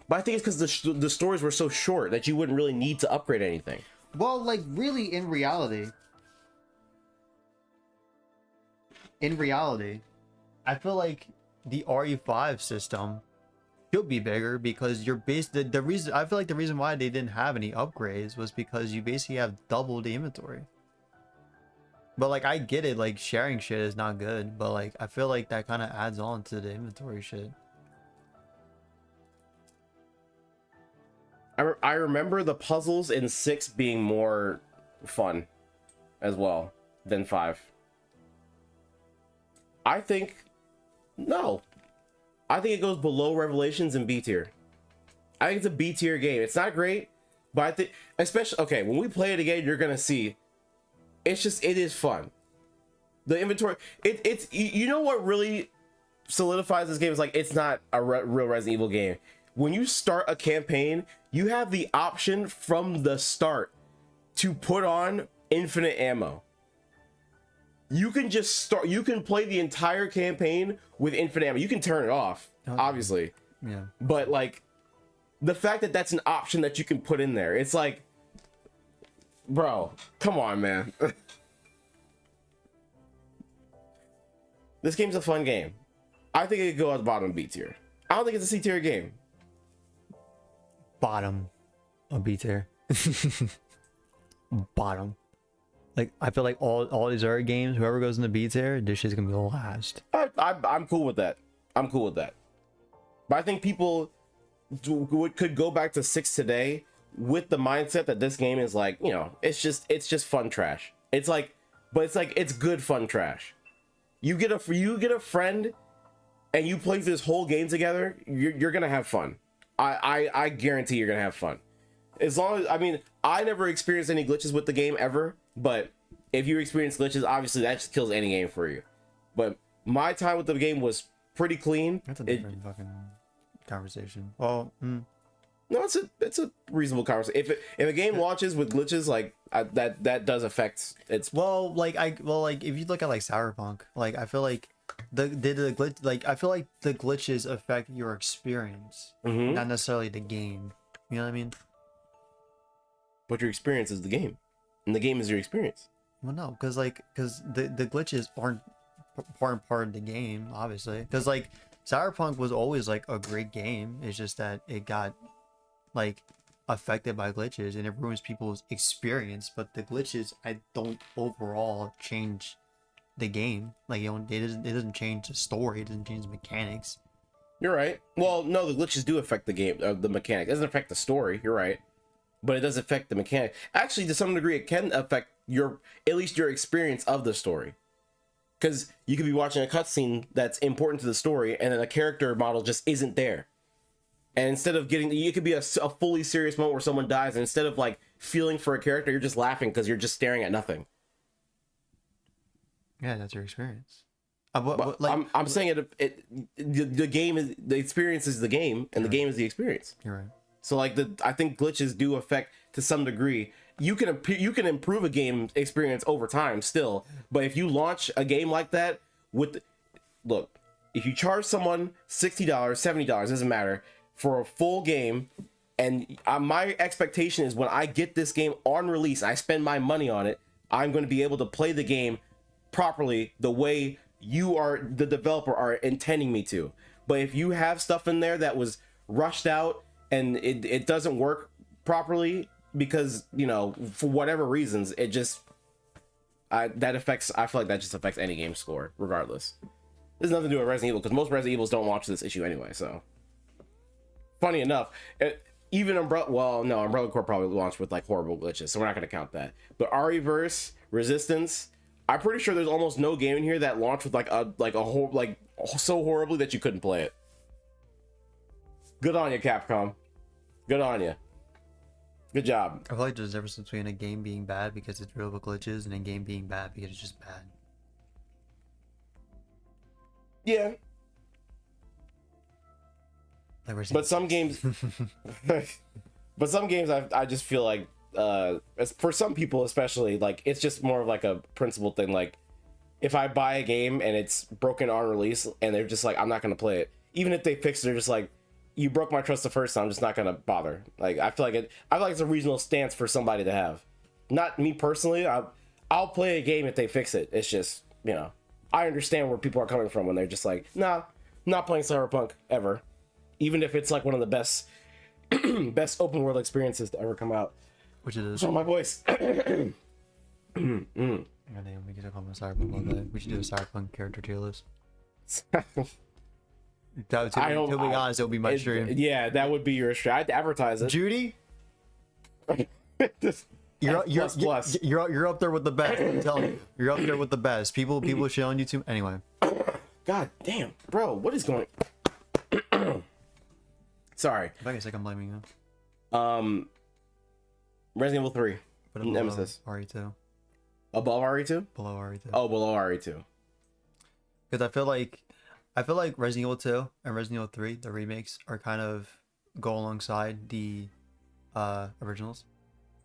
But I think it's because the stories were so short that you wouldn't really need to upgrade anything. Well, like really, in reality, I feel like the RE5 system should be bigger because you're the reason I feel like the reason why they didn't have any upgrades was because you basically have double the inventory. But like I get it, like sharing shit is not good, but like I feel like that kind of adds on to the inventory shit. I remember the puzzles in 6 being more fun as well than 5. I think no. I think it goes below Revelations in B tier. I think it's a B tier game. It's not great, but I think especially okay, when we play it again, you're gonna see it is fun. The inventory, it's you know what really solidifies this game is like it's not a real Resident Evil game. When you start a campaign, you have the option from the start to put on infinite ammo. you can just start. You can play the entire campaign with infinite ammo. You can turn it off, obviously, Yeah. but like the fact that that's an option that you can put in there, it's like, bro, come on, man. This game's a fun game. I think it could go at the bottom of B tier. I don't think it's a C tier game. Bottom of B tier. Bottom. Like, I feel like all these other games, whoever goes into B tier, this shit's gonna be the last. I'm cool with that. I'm cool with that. But I think people could go back to 6 today with the mindset that this game is like, you know, it's just fun trash. It's like, but it's good fun trash. You get a friend and you play this whole game together, you're gonna have fun. I guarantee you're gonna have fun. As long as, I mean, I never experienced any glitches with the game ever, but if you experience glitches, obviously that just kills any game for you. But my time with the game was pretty clean. That's a different fucking conversation. Well, No, it's a reasonable conversation. If a game launches with glitches, like that does affect its. well, like if you look at like Cyberpunk, like I feel like the glitch, like I feel like the glitches affect your experience, Mhm. not necessarily the game. You know what I mean? But your experience is the game, and the game is your experience. Well, no, because the glitches aren't part of the game, obviously. Because like Cyberpunk was always like a great game. It's just that it got like affected by glitches and it ruins people's experience. But the glitches, I don't overall change the game. Like, you know, it doesn't change the story. It doesn't change the mechanics. You're right. Well, no, the glitches do affect the game, the mechanic. It doesn't affect the story. You're right, but it does affect the mechanic. Actually, to some degree, it can affect at least your experience of the story. Because you could be watching a cutscene that's important to the story, and then a character model just isn't there. And instead of it could be a fully serious moment where someone dies, and instead of like feeling for a character, you're just laughing because you're just staring at nothing. Yeah, that's your experience. But I'm saying the game is the experience is the game, and the game is the experience. You're right. So like I think glitches do affect to some degree. You can improve a game experience over time still, but if you launch a game like that look, if you charge someone $60, $70, doesn't matter, for a full game, and my expectation is when I get this game on release, I spend my money on it, I'm going to be able to play the game properly the way the developer are intending me to. But if you have stuff in there that was rushed out and it doesn't work properly because, you know, for whatever reasons, it just I feel like that just affects any game score regardless. There's nothing to do with Resident Evil because most Resident Evils don't launch this issue anyway. So funny enough, even Umbrella Corp probably launched with like horrible glitches, so we're not going to count that. But RE-Verse, Resistance, I'm pretty sure there's almost no game in here that launched with like a whole, like, so horribly that you couldn't play it. Good on you, Capcom. Good on you. Good job. I feel like there's a difference between a game being bad because it's real with glitches and a game being bad because it's just bad. Yeah, Like we're but some games, I just feel like, as for some people especially, like it's just more of like a principle thing. Like if I buy a game and it's broken on release and they're just like, I'm not gonna play it, even if they fix it, they're just like, you broke my trust the first time, I'm just not gonna bother. Like I feel like it's a reasonable stance for somebody to have. Not me personally. I'll play a game if they fix it. It's just, you know, I understand where people are coming from when they're just like, nah, not playing Cyberpunk ever, even if it's like one of the best open world experiences to ever come out. Which it is. Oh, my voice. Goddamn, we could talk about Cyberpunk all day. We should do a Cyberpunk character tier list. To be honest, it would be my stream. Yeah, that would be your stream. I'd advertise it. Judy, you're up there with the best. I'm telling you, you're up there with the best. People shit on YouTube anyway. God damn, bro, what is going? Sorry. I guess I'm blaming you. Resident Evil 3. But Nemesis. RE2. Above RE2? Below RE2. Oh, below RE2. Because I feel like Resident Evil 2 and Resident Evil 3, the remakes, are kind of go alongside the originals,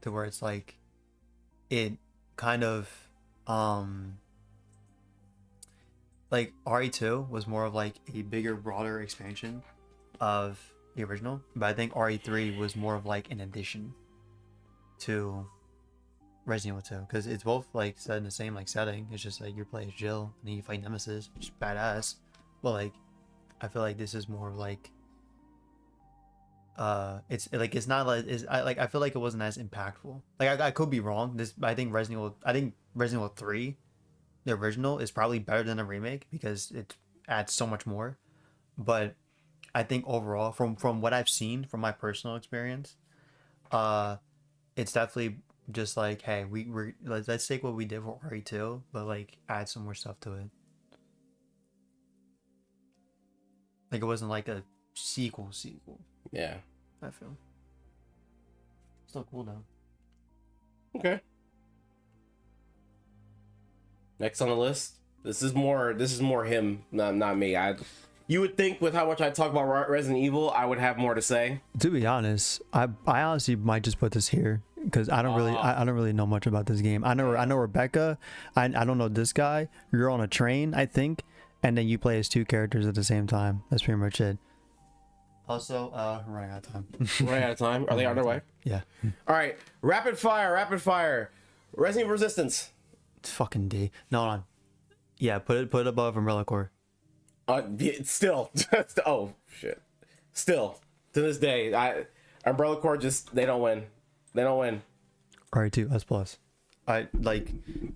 to where it's like it kind of like RE2 was more of like a bigger, broader expansion of the original, but I think RE3 was more of like an addition to Resident Evil 2 because it's both like set in the same like setting. It's just like you play as Jill and then you fight Nemesis, which is badass. But like, I feel like this is more of like, it's like it's not like I feel like it wasn't as impactful. Like I could be wrong. I think Resident Evil 3, the original, is probably better than a remake because it adds so much more. But I think overall, from what I've seen from my personal experience, it's definitely just like, hey, let's take what we did for RE2, but like add some more stuff to it. Like it wasn't like a sequel. Yeah. I feel. Still cool though. Okay. Next on the list. This is more him, not me. You would think with how much I talk about Resident Evil, I would have more to say. To be honest, I honestly might just put this here because I don't really know much about this game. I know Rebecca. I don't know this guy. You're on a train, I think, and then you play as two characters at the same time. That's pretty much it. Also, I'm running out of time. Running out of time. Are they on their way? Yeah. All right. Rapid fire. Resident Evil Resistance. It's fucking D. No, hold on. Yeah, put it above Umbrella Corps. Still. Oh shit. Still to this day, Umbrella Corps just they don't win. RE2 S+. I like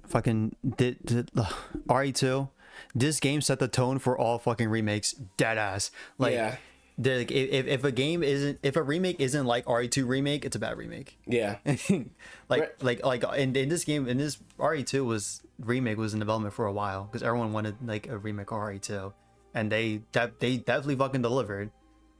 fucking did RE2. This game set the tone for all fucking remakes. Dead ass. Like, yeah. Like if a remake isn't like RE2 remake, it's a bad remake. Yeah. like in this game, in this RE2 remake was in development for a while because everyone wanted like a remake of RE2, and they definitely fucking delivered.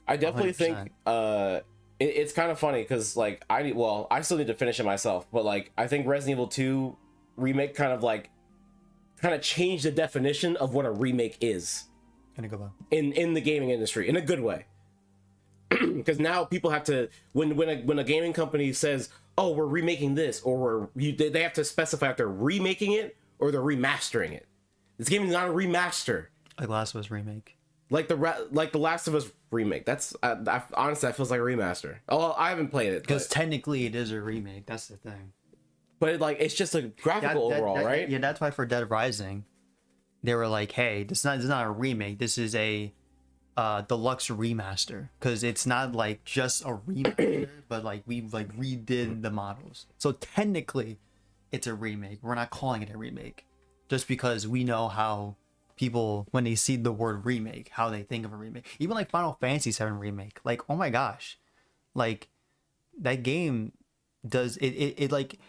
I definitely 100%. think it's kind of funny because like I still need to finish it myself, but like I think Resident Evil 2 remake kind of changed the definition of what a remake is. In the gaming industry in a good way, because now people have to when a gaming company says, oh, we're remaking this, or they have to specify if they're remaking it or they're remastering it. This game is not a remaster Like Last of Us remake, like the Last of Us remake. That's honestly that feels like a remaster. Oh, I haven't played it because technically it is a remake. That's the thing. but it's just a graphical overall, right? Yeah, that's why for Dead Rising they were like, hey, this is not a remake, this is a deluxe remaster, because it's not like just a remake but like we like redid the models, so technically it's a remake. We're not calling it a remake just because we know how people, when they see the word remake, how they think of a remake. Even like Final Fantasy 7 remake, like, oh my gosh, like that game does it like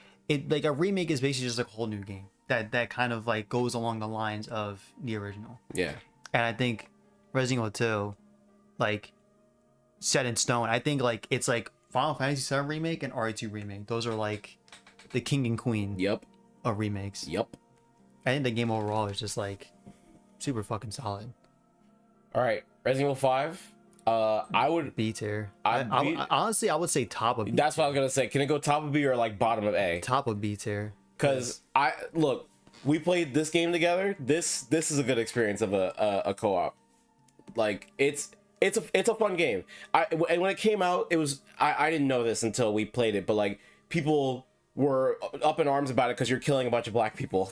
a remake is basically just like a whole new game that kind of like goes along the lines of the original. Yeah. And I think Resident Evil 2, like, set in stone. I think like it's like Final Fantasy 7 remake and RE2 remake. Those are like the king and queen Yep. of remakes. Yep. I think the game overall is just like super fucking solid. All right, Resident Evil 5. I would B tier. Honestly, I would say top of B. That's what I was gonna say. Can it go top of B or like bottom of A? Top of B tier. Because we played this game together. This is a good experience of a co-op. Like it's a fun game. And when it came out, it was I didn't know this until we played it, but like people were up in arms about it because you're killing a bunch of black people.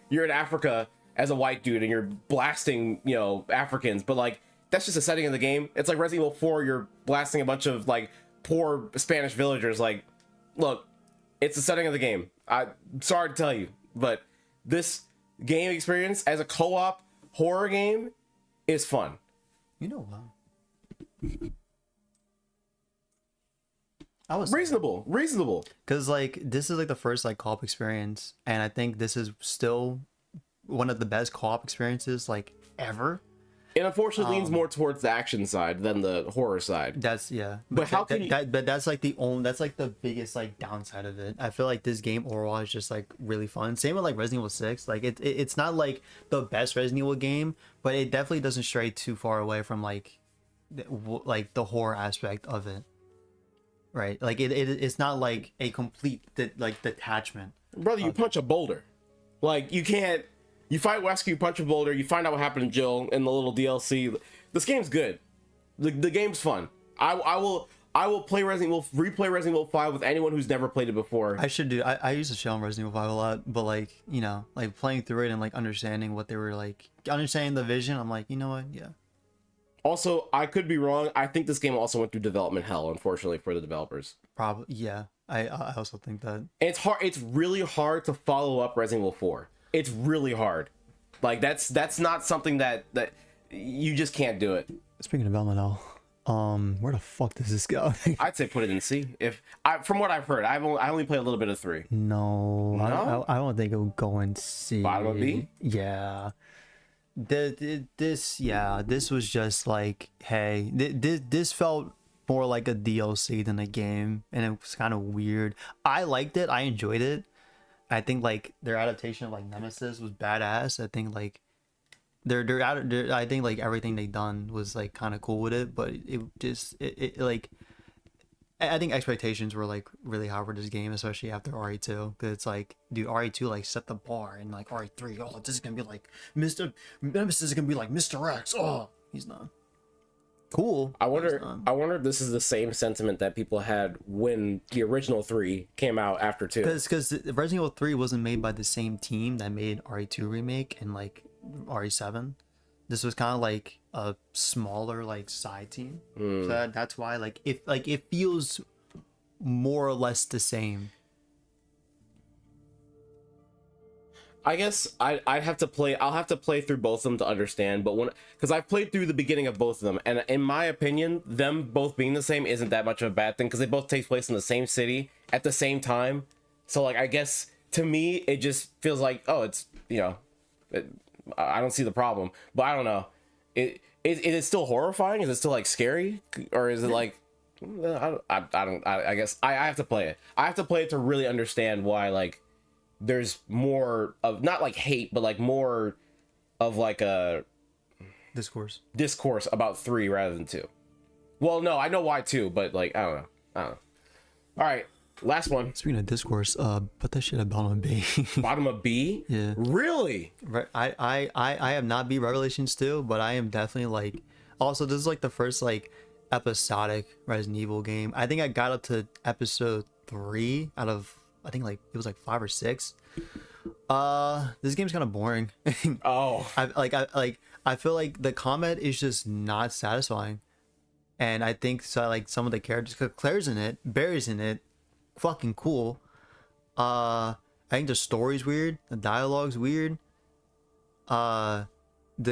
You're in Africa as a white dude and you're blasting Africans, but like that's just a setting of the game. It's like Resident Evil 4. You're blasting a bunch of like poor Spanish villagers. Like, look, it's the setting of the game. I'm sorry to tell you, but this game experience as a co-op horror game is fun. You know what? I was Reasonable. because like this is like the first like co-op experience, and I think this is still one of the best co-op experiences like ever. It unfortunately leans more towards the action side than the horror side. That's yeah. But how can but that's like that's like the biggest like downside of it. I feel like this game overall is just like really fun. Same with like Resident Evil 6. Like it's not like the best Resident Evil game, but it definitely doesn't stray too far away from like the horror aspect of it. Right? Like it's not like a complete like detachment. Brother, you punch a boulder. Like you can't You fight Wesker, you punch a boulder, you find out what happened to Jill in the little DLC. This game's good. The game's fun. I will play Resident Evil, replay Resident Evil 5 with anyone who's never played it before. I should do. I used to shell on Resident Evil 5 a lot, but like, you know, like playing through it and like understanding what they were like, understanding the vision. I'm like, you know what? Yeah. Also, I could be wrong. I think this game also went through development hell, unfortunately, for the developers. Probably. Yeah. I also think that. And it's hard. It's really hard to follow up Resident Evil 4. It's really hard. Like that's not something that you just can't do it. Speaking of development hell, where the fuck does this go? I'd say put it in C. From what I've heard, I only played a little bit of 3. No, No? I don't think it would go in C. Bottom of B? Yeah. This was just like, hey, this felt more like a DLC than a game, and it was kind of weird. I liked it. I enjoyed it. I think like their adaptation of like Nemesis was badass. I think like I think like everything they done was like kind of cool with it, but it like I think expectations were like really high for this game, especially after RE2. Because it's like, dude, RE2 like set the bar, and like RE3, oh, this is gonna be like Nemesis is gonna be like Mr. X. Oh, he's not. Cool. I wonder if this is the same sentiment that people had when the original 3 came out after 2. Because Resident Evil 3 wasn't made by the same team that made RE2 remake and like RE7. This was kind of like a smaller like side team. So that's why like it feels more or less the same. I guess I'll have to play through both of them to understand, but because I've played through the beginning of both of them, and in my opinion, them both being the same isn't that much of a bad thing, because they both take place in the same city at the same time. So like, I guess to me it just feels like, oh, it's, you know, I don't see the problem, but I don't know. Is it still horrifying? Is it still like scary, or is it like, I guess I have to play it. I have to play it to really understand why like there's more of, not like hate, but like more of like a discourse about 3 rather than 2. Well, no, I know why 2, but like I don't know. All right, last one. Speaking of discourse, put that shit at bottom of B. Bottom of B? Yeah. Really? I have not beat Revelations 2, but I am definitely like, also this is like the first like episodic Resident Evil game. I think I got up to episode 3 out of, I think like it was like 5 or 6. This game's kind of boring. Oh, I feel like the combat is just not satisfying, and I think so. Like some of the characters, cause Claire's in it, Barry's in it, fucking cool. I think the story's weird, the dialogue's weird. The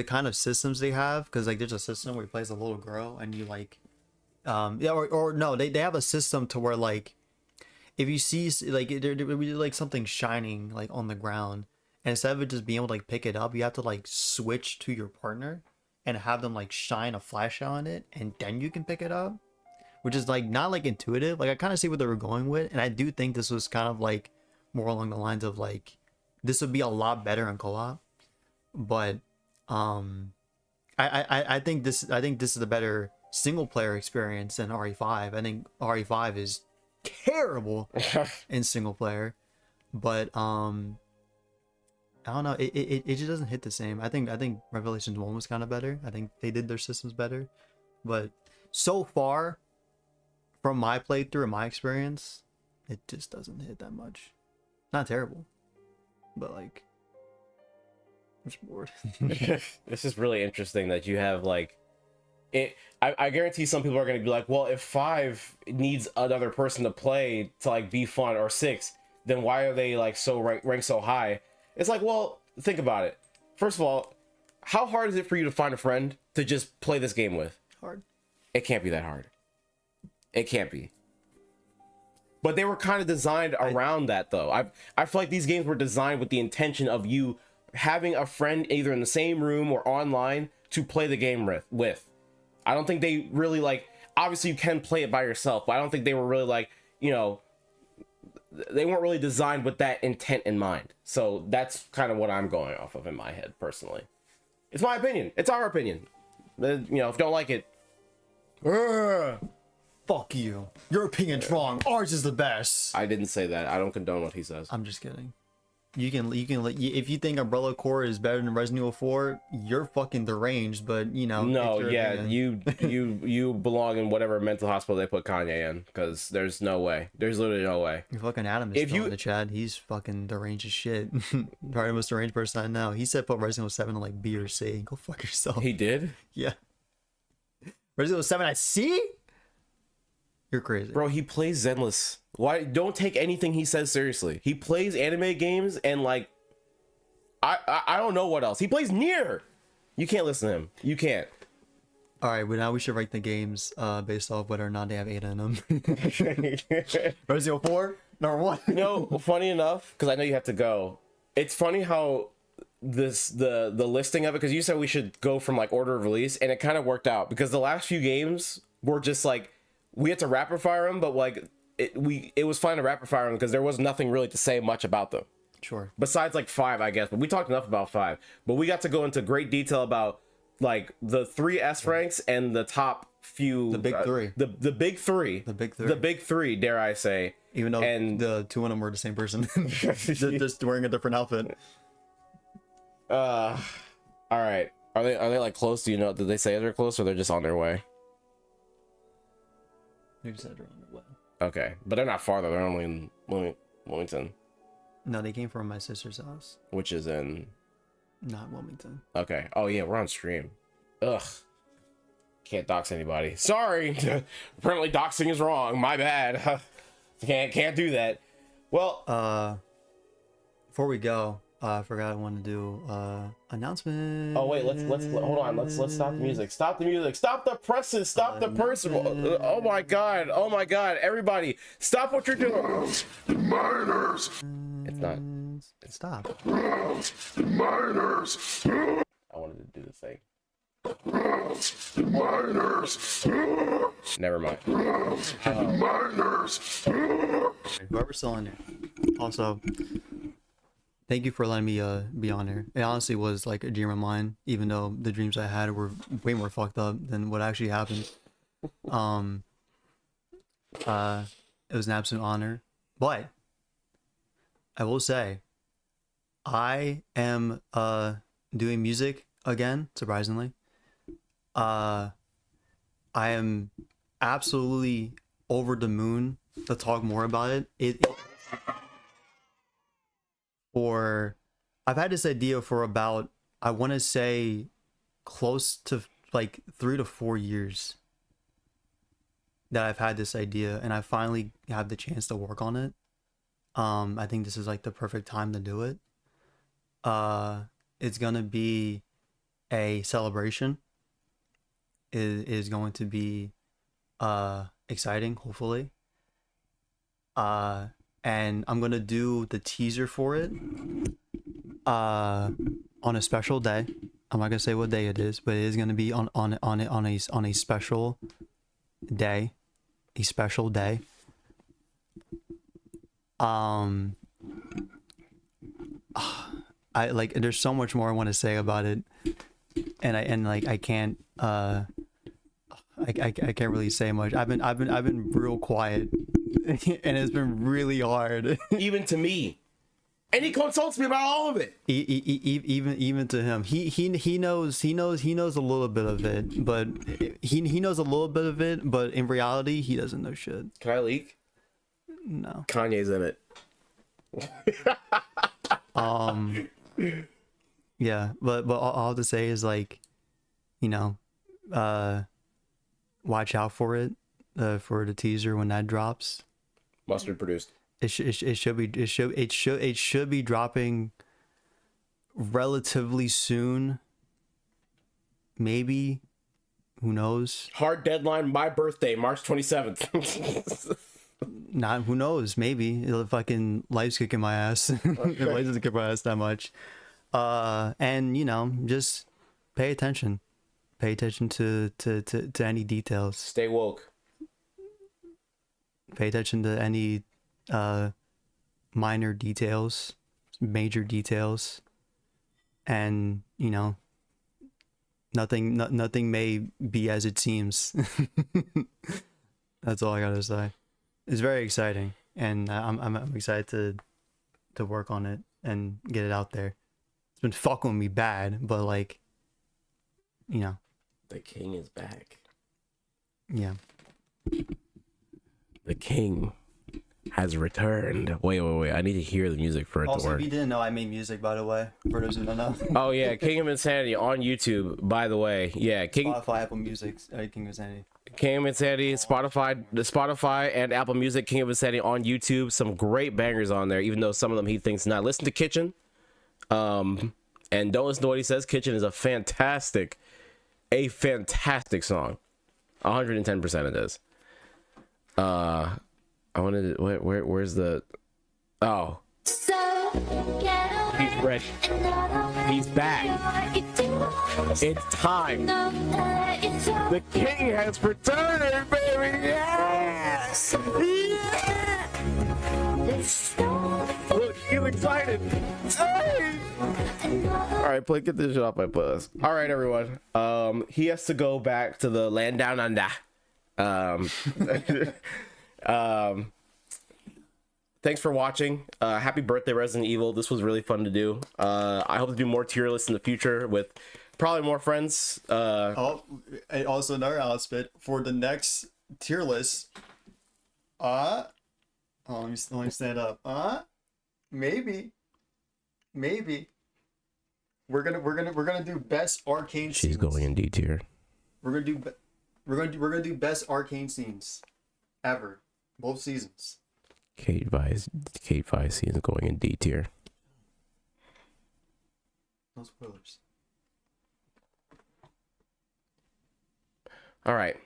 kind of systems they have, because like there's a system where you play as a little girl and you like, or no, they have a system to where like, if you see like there like something shining like on the ground, and instead of it just being able to like pick it up, you have to like switch to your partner and have them like shine a flashlight on it, and then you can pick it up, which is like not like intuitive. Like I kind of see what they were going with, and I do think this was kind of like more along the lines of like this would be a lot better in co-op, but I think this is a better single player experience than RE5. I think RE5 is terrible in single player, but I don't know, it just doesn't hit the same. I think Revelations 1 was kind of better. I think they did their systems better, but so far from my playthrough and my experience, it just doesn't hit that much. Not terrible, but like I'm just bored. This is really interesting that you have like it. I guarantee some people are going to be like, well, if 5 needs another person to play to like be fun, or 6, then why are they like so ranked so high? It's like, well, think about it. First of all, how hard is it for you to find a friend to just play this game with? Hard. It can't be that hard. It can't be. But they were kind of designed around that, though. I feel like these games were designed with the intention of you having a friend either in the same room or online to play the game with. I don't think they really like, obviously you can play it by yourself, but I don't think they were really like, you know, they weren't really designed with that intent in mind. So that's kind of what I'm going off of in my head personally. It's my opinion. It's our opinion. You know, if you don't like it, fuck you. Your opinion's wrong. Ours is the best. I didn't say that. I don't condone what he says. I'm just kidding. You can if you think Umbrella Corps is better than Resident Evil 4, you're fucking deranged. But you know, No, it's your yeah, opinion. you belong in whatever mental hospital they put Kanye in, because there's no way. There's literally no way. Your fucking Adam is If still you- in the chat. He's fucking deranged as shit. Probably the most deranged person I know. He said put Resident Evil 7 in like B or C. Go fuck yourself. He did, Yeah. Resident Evil 7 at C? You're crazy. bro. He plays Zenless. Why? Don't take anything he says seriously. He plays anime games and like, I don't know what else. He plays Nier. You can't listen to him. You can't. All right, well now we should rank the games based off whether or not they have 8 in them. Resident Evil 4, number 1. You know, funny enough, because I know you have to go. It's funny how the listing of it, because you said we should go from like order of release, and it kind of worked out because the last few games were just like we had to rapid fire them, but like it was fine to rapid fire them because there was nothing really to say much about them Sure. besides like 5, I guess. But we talked enough about 5, but we got to go into great detail about like the 3 S ranks and the top few, The big three. the big three, The big three. the big 3, dare I say. Even though And- the 2 of them were the same person. just wearing a different outfit. All right. Are they like close? Do you know? Did they say they're close, or they're just on their way? They just said they're on their way. Okay, but they're not far though. They're only in Wilmington, No, they came from my sister's house, which is in. not Wilmington. Okay. Oh yeah, we're on stream. Ugh. Can't dox anybody. Sorry. Apparently doxing is wrong. My bad. Can't do that. Well. Before we go, I forgot I wanted to do announcement. Oh wait. Let's hold on. Let's stop the music. Stop the music. Stop the presses. Stop the person. Oh my god. Oh my god. Everybody, stop what you're doing. Miners! It's not. Stop. Miners! I wanted to do the thing. Miners! Never mind. Miners! Whoever's still in there. Also, thank you for letting me be on here. It honestly was like a dream of mine, even though the dreams I had were way more fucked up than what actually happened. It was an absolute honor. But I will say, I am doing music again, surprisingly. I am absolutely over the moon to talk more about it. I've had this idea for about, I want to say, close to like 3 to 4 years that I've had this idea, and I finally have the chance to work on it. I think this is like the perfect time to do it. It's gonna be a celebration. It is going to be exciting, hopefully. And I'm gonna do the teaser for it on a special day. I'm not gonna say what day it is, but it is gonna be on a special day. A special day. I like, there's so much more I want to say about it, and I can't I can't really say much. I've been real quiet, and it's been really hard. Even to me, and he consults me about all of it. Even to him, he knows a little bit of it, but he knows a little bit of it, but in reality, he doesn't know shit. Can I leak? No. Kanye's in it. Yeah, but all I have to say is, like, you know, watch out for it, for the teaser when that drops. Mustard produced. It should be dropping relatively soon. Maybe, who knows? Hard deadline. My birthday, March 27th. Not, who knows? Maybe it'll fucking life's kicking my ass. Life doesn't kick my ass that much. And you know, just pay attention. Pay attention to any details. Stay woke. Pay attention to any minor details, major details, and you know, nothing may be as it seems. That's all I gotta say. It's very exciting, and I'm excited to work on it and get it out there. It's been fucking with me bad, but like, you know, The king is back. yeah. The king has returned. Wait. I need to hear the music for it to Also, work. if you didn't know, I made music, by the way. For those who don't know. Oh yeah, King of Insanity on YouTube. By the way, yeah, Spotify, Apple Music, King of Insanity. King of Insanity, Spotify and Apple Music. King of Insanity on YouTube. Some great bangers on there. Even though some of them he thinks not. Listen to Kitchen. And don't listen to what he says. Kitchen is a fantastic song. 110% it is. I wanted to, where's the, oh, he's ready. He's back. It's time. The king has returned, baby. Yes. Yeah. Look, he's excited. Hey. All right, get this shit off my playlist. All right, everyone. He has to go back to the land down under. Thanks for watching. Happy birthday, Resident Evil. This was really fun to do. I hope to do more tier lists in the future with probably more friends. Oh, and also another aspect for the next tier list. Let me stand up. Maybe. We're gonna do best arcane. She's scenes. going in D tier. We're gonna do best arcane scenes ever, both seasons. Kate Vice is going in D tier. No spoilers. All right.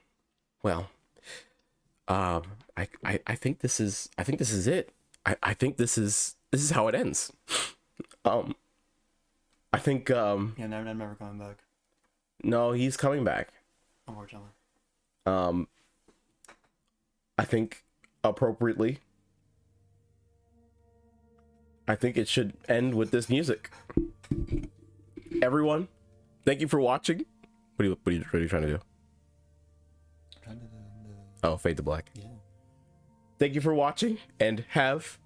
Well, I think this is it. I think this is how it ends. I think Yeah, never coming back. no, he's coming back. Unfortunately. I think appropriately. I think it should end with this music. Everyone, thank you for watching. What are you trying to do? Oh, fade to black. Yeah. Thank you for watching and have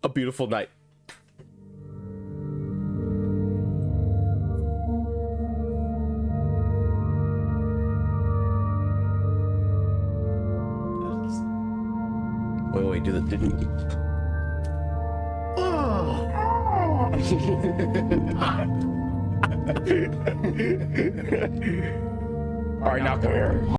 a beautiful night. Wait, do the. All right, now come here.